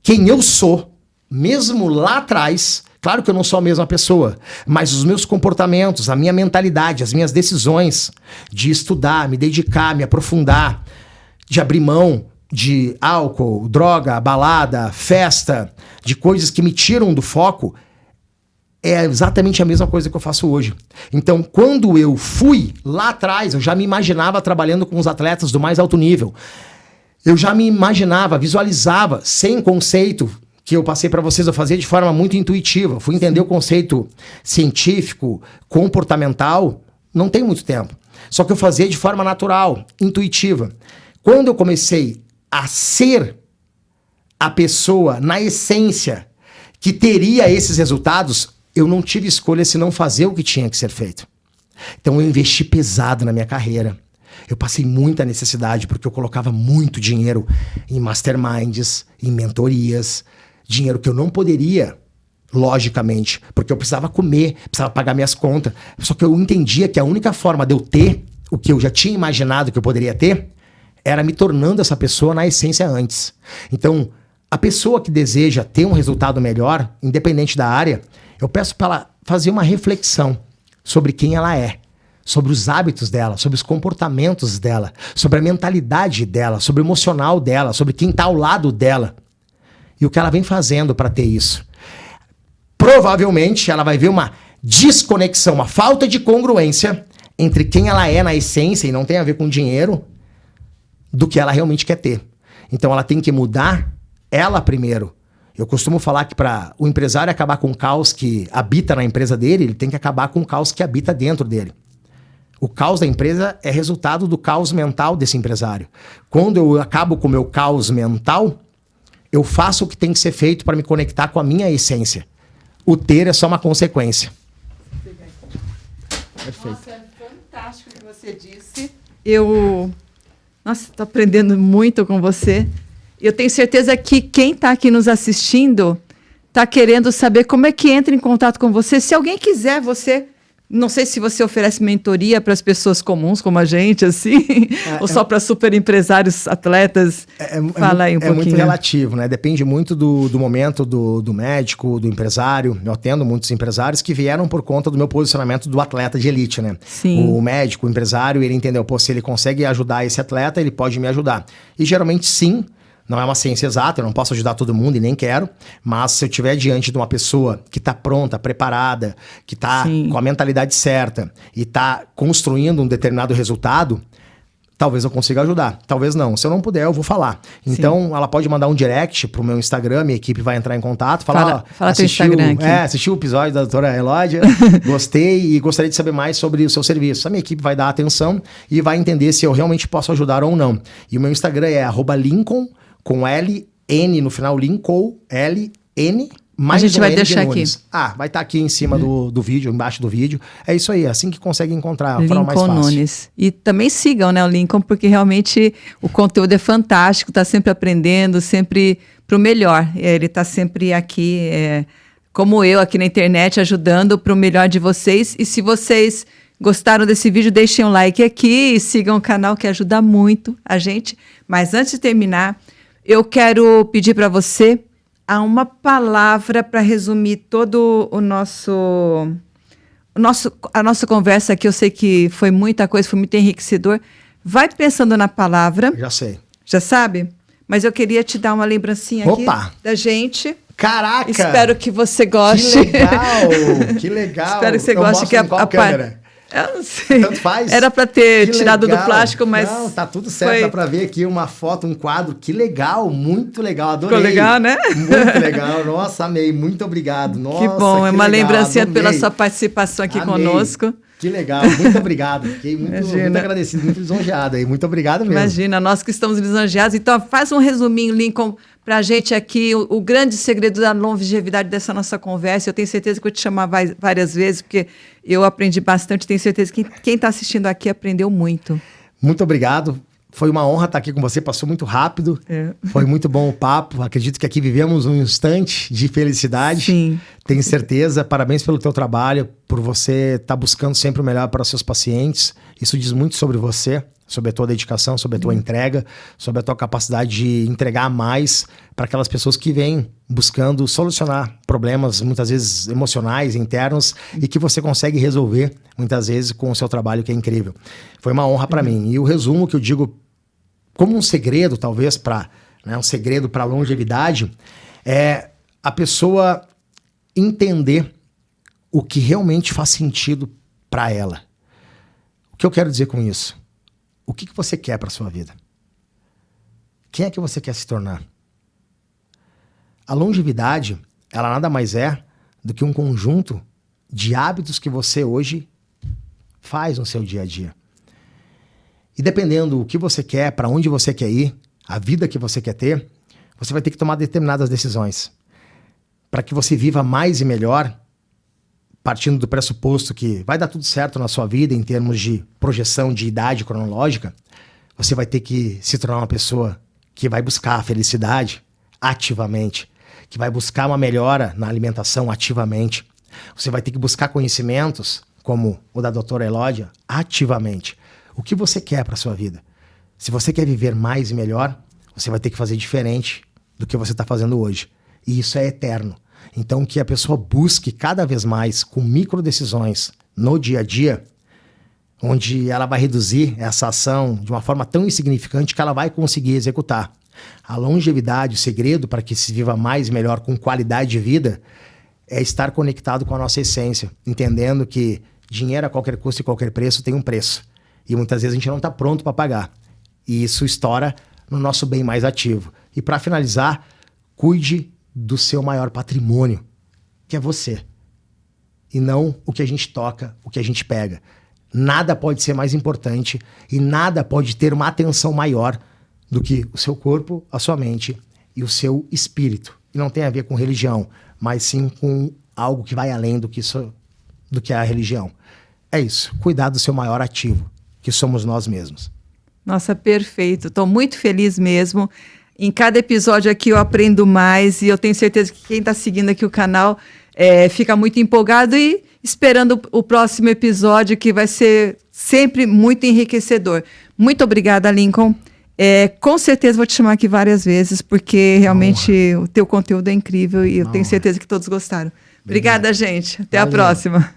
quem eu sou, mesmo lá atrás, claro que eu não sou a mesma pessoa, mas os meus comportamentos, a minha mentalidade, as minhas decisões de estudar, me dedicar, me aprofundar, de abrir mão de álcool, droga, balada, festa, de coisas que me tiram do foco, é exatamente a mesma coisa que eu faço hoje. Então, quando eu fui lá atrás, eu já me imaginava trabalhando com os atletas do mais alto nível. Eu já me imaginava, visualizava, sem conceito que eu passei para vocês, eu fazia de forma muito intuitiva. Fui entender o conceito científico, comportamental, não tem muito tempo. Só que eu fazia de forma natural, intuitiva. Quando eu comecei a ser a pessoa, na essência, que teria esses resultados, eu não tive escolha senão fazer o que tinha que ser feito. Então eu investi pesado na minha carreira. Eu passei muita necessidade, porque eu colocava muito dinheiro em masterminds, em mentorias, dinheiro que eu não poderia, logicamente, porque eu precisava comer, precisava pagar minhas contas. Só que eu entendia que a única forma de eu ter o que eu já tinha imaginado que eu poderia ter, era me tornando essa pessoa na essência antes. Então, a pessoa que deseja ter um resultado melhor, independente da área, eu peço para ela fazer uma reflexão sobre quem ela é, sobre os hábitos dela, sobre os comportamentos dela, sobre a mentalidade dela, sobre o emocional dela, sobre quem está ao lado dela e o que ela vem fazendo para ter isso. Provavelmente ela vai ver uma desconexão, uma falta de congruência entre quem ela é na essência, e não tem a ver com dinheiro, do que ela realmente quer ter. Então ela tem que mudar ela primeiro. Eu costumo falar que para o empresário acabar com o caos que habita na empresa dele, ele tem que acabar com o caos que habita dentro dele. O caos da empresa é resultado do caos mental desse empresário. Quando eu acabo com o meu caos mental, eu faço o que tem que ser feito para me conectar com a minha essência. O ter é só uma consequência. Perfeito. Nossa, é fantástico o que você disse. Nossa, estou aprendendo muito com você. Eu tenho certeza que quem está aqui nos assistindo está querendo saber como é que entra em contato com você. Se alguém quiser, não sei se você oferece mentoria para as pessoas comuns como a gente, assim, ou só para super empresários, atletas. Fala aí um pouquinho. É muito relativo, né? Depende muito do momento do médico, do empresário. Eu atendo muitos empresários que vieram por conta do meu posicionamento do atleta de elite, né? Sim. O médico, o empresário, ele entendeu, se ele consegue ajudar esse atleta, ele pode me ajudar. E geralmente sim. Não é uma ciência exata, eu não posso ajudar todo mundo e nem quero, mas se eu estiver diante de uma pessoa que está pronta, preparada, que está com a mentalidade certa e está construindo um determinado resultado, talvez eu consiga ajudar, talvez não. Se eu não puder, eu vou falar. Então, ela pode mandar um direct pro meu Instagram, minha equipe vai entrar em contato. Fala teu Instagram aqui. Assistiu o episódio da doutora Elódia, gostei e gostaria de saber mais sobre o seu serviço. A minha equipe vai dar atenção e vai entender se eu realmente posso ajudar ou não. E o meu Instagram é @Lincoln, com LN no final, Lincoln, LN, mais a gente vai deixar aqui. Vai estar aqui em cima do vídeo, embaixo do vídeo. É isso aí, assim que consegue encontrar, Lincoln mais fácil. Nunes. E também sigam, né, o Lincoln, porque realmente o conteúdo é fantástico, está sempre aprendendo, sempre para o melhor. Ele está sempre aqui, como eu, aqui na internet, ajudando para o melhor de vocês. E se vocês gostaram desse vídeo, deixem um like aqui e sigam o canal, que ajuda muito a gente. Mas antes de terminar, eu quero pedir para você uma palavra para resumir todo a nossa conversa aqui. Eu sei que foi muita coisa, foi muito enriquecedor. Vai pensando na palavra. Já sei. Já sabe? Mas eu queria te dar uma lembrancinha aqui da gente. Caraca! Espero que você goste. Que legal! Que legal! Espero que você goste. Que qual câmera? Eu não sei. Tanto faz. Era para ter tirado do plástico, mas... Não, tá tudo certo. Dá para ver aqui uma foto, um quadro. Que legal, muito legal. Adorei. Ficou legal, né? Muito legal. Nossa, amei. Muito obrigado. Nossa, que bom. É uma lembrancinha adorei. Pela sua participação aqui conosco. Que legal. Muito obrigado. Fiquei muito agradecido, muito lisonjeado aí. Muito obrigado mesmo. Imagina, nós que estamos lisonjeados. Então, faz um resuminho, Lincoln, para a gente aqui, o grande segredo da longevidade dessa nossa conversa. Eu tenho certeza que vou te chamar várias vezes, porque eu aprendi bastante. Tenho certeza que quem está assistindo aqui aprendeu muito. Muito obrigado. Foi uma honra estar aqui com você, passou muito rápido. É. Foi muito bom o papo. Acredito que aqui vivemos um instante de felicidade. Sim. Tenho certeza. Parabéns pelo teu trabalho, por você estar buscando sempre o melhor para os seus pacientes. Isso diz muito sobre você, sobre a tua dedicação, sobre a tua entrega, sobre a tua capacidade de entregar mais para aquelas pessoas que vêm buscando solucionar problemas, muitas vezes emocionais, internos, e que você consegue resolver, muitas vezes, com o seu trabalho, que é incrível. Foi uma honra para mim. E o resumo que eu digo, como um segredo, talvez, um segredo para a longevidade, é a pessoa entender o que realmente faz sentido para ela. O que eu quero dizer com isso? O que você quer para sua vida? Quem é que você quer se tornar? A longevidade, ela nada mais é do que um conjunto de hábitos que você hoje faz no seu dia a dia. E dependendo do que você quer, para onde você quer ir, a vida que você quer ter, você vai ter que tomar determinadas decisões. Para que você viva mais e melhor, partindo do pressuposto que vai dar tudo certo na sua vida em termos de projeção de idade cronológica, você vai ter que se tornar uma pessoa que vai buscar a felicidade ativamente, que vai buscar uma melhora na alimentação ativamente. Você vai ter que buscar conhecimentos, como o da doutora Elódia, ativamente. O que você quer para a sua vida? Se você quer viver mais e melhor, você vai ter que fazer diferente do que você está fazendo hoje. E isso é eterno. Então, que a pessoa busque cada vez mais, com micro decisões no dia a dia, onde ela vai reduzir essa ação de uma forma tão insignificante que ela vai conseguir executar. A longevidade, o segredo para que se viva mais e melhor com qualidade de vida, é estar conectado com a nossa essência, entendendo que dinheiro a qualquer custo e qualquer preço tem um preço. E muitas vezes a gente não está pronto para pagar. E isso estoura no nosso bem mais ativo. E para finalizar, cuide do seu maior patrimônio, que é você. E não o que a gente toca, o que a gente pega. Nada pode ser mais importante e nada pode ter uma atenção maior do que o seu corpo, a sua mente e o seu espírito. E não tem a ver com religião, mas sim com algo que vai além do que é a religião. É isso, cuidar do seu maior ativo, que somos nós mesmos. Nossa, perfeito. Estou muito feliz mesmo. Em cada episódio aqui eu aprendo mais e eu tenho certeza que quem está seguindo aqui o canal fica muito empolgado e esperando o próximo episódio, que vai ser sempre muito enriquecedor. Muito obrigada, Lincoln. Com certeza vou te chamar aqui várias vezes, porque realmente o teu conteúdo é incrível e eu tenho certeza que todos gostaram. Obrigada, gente. Até a próxima.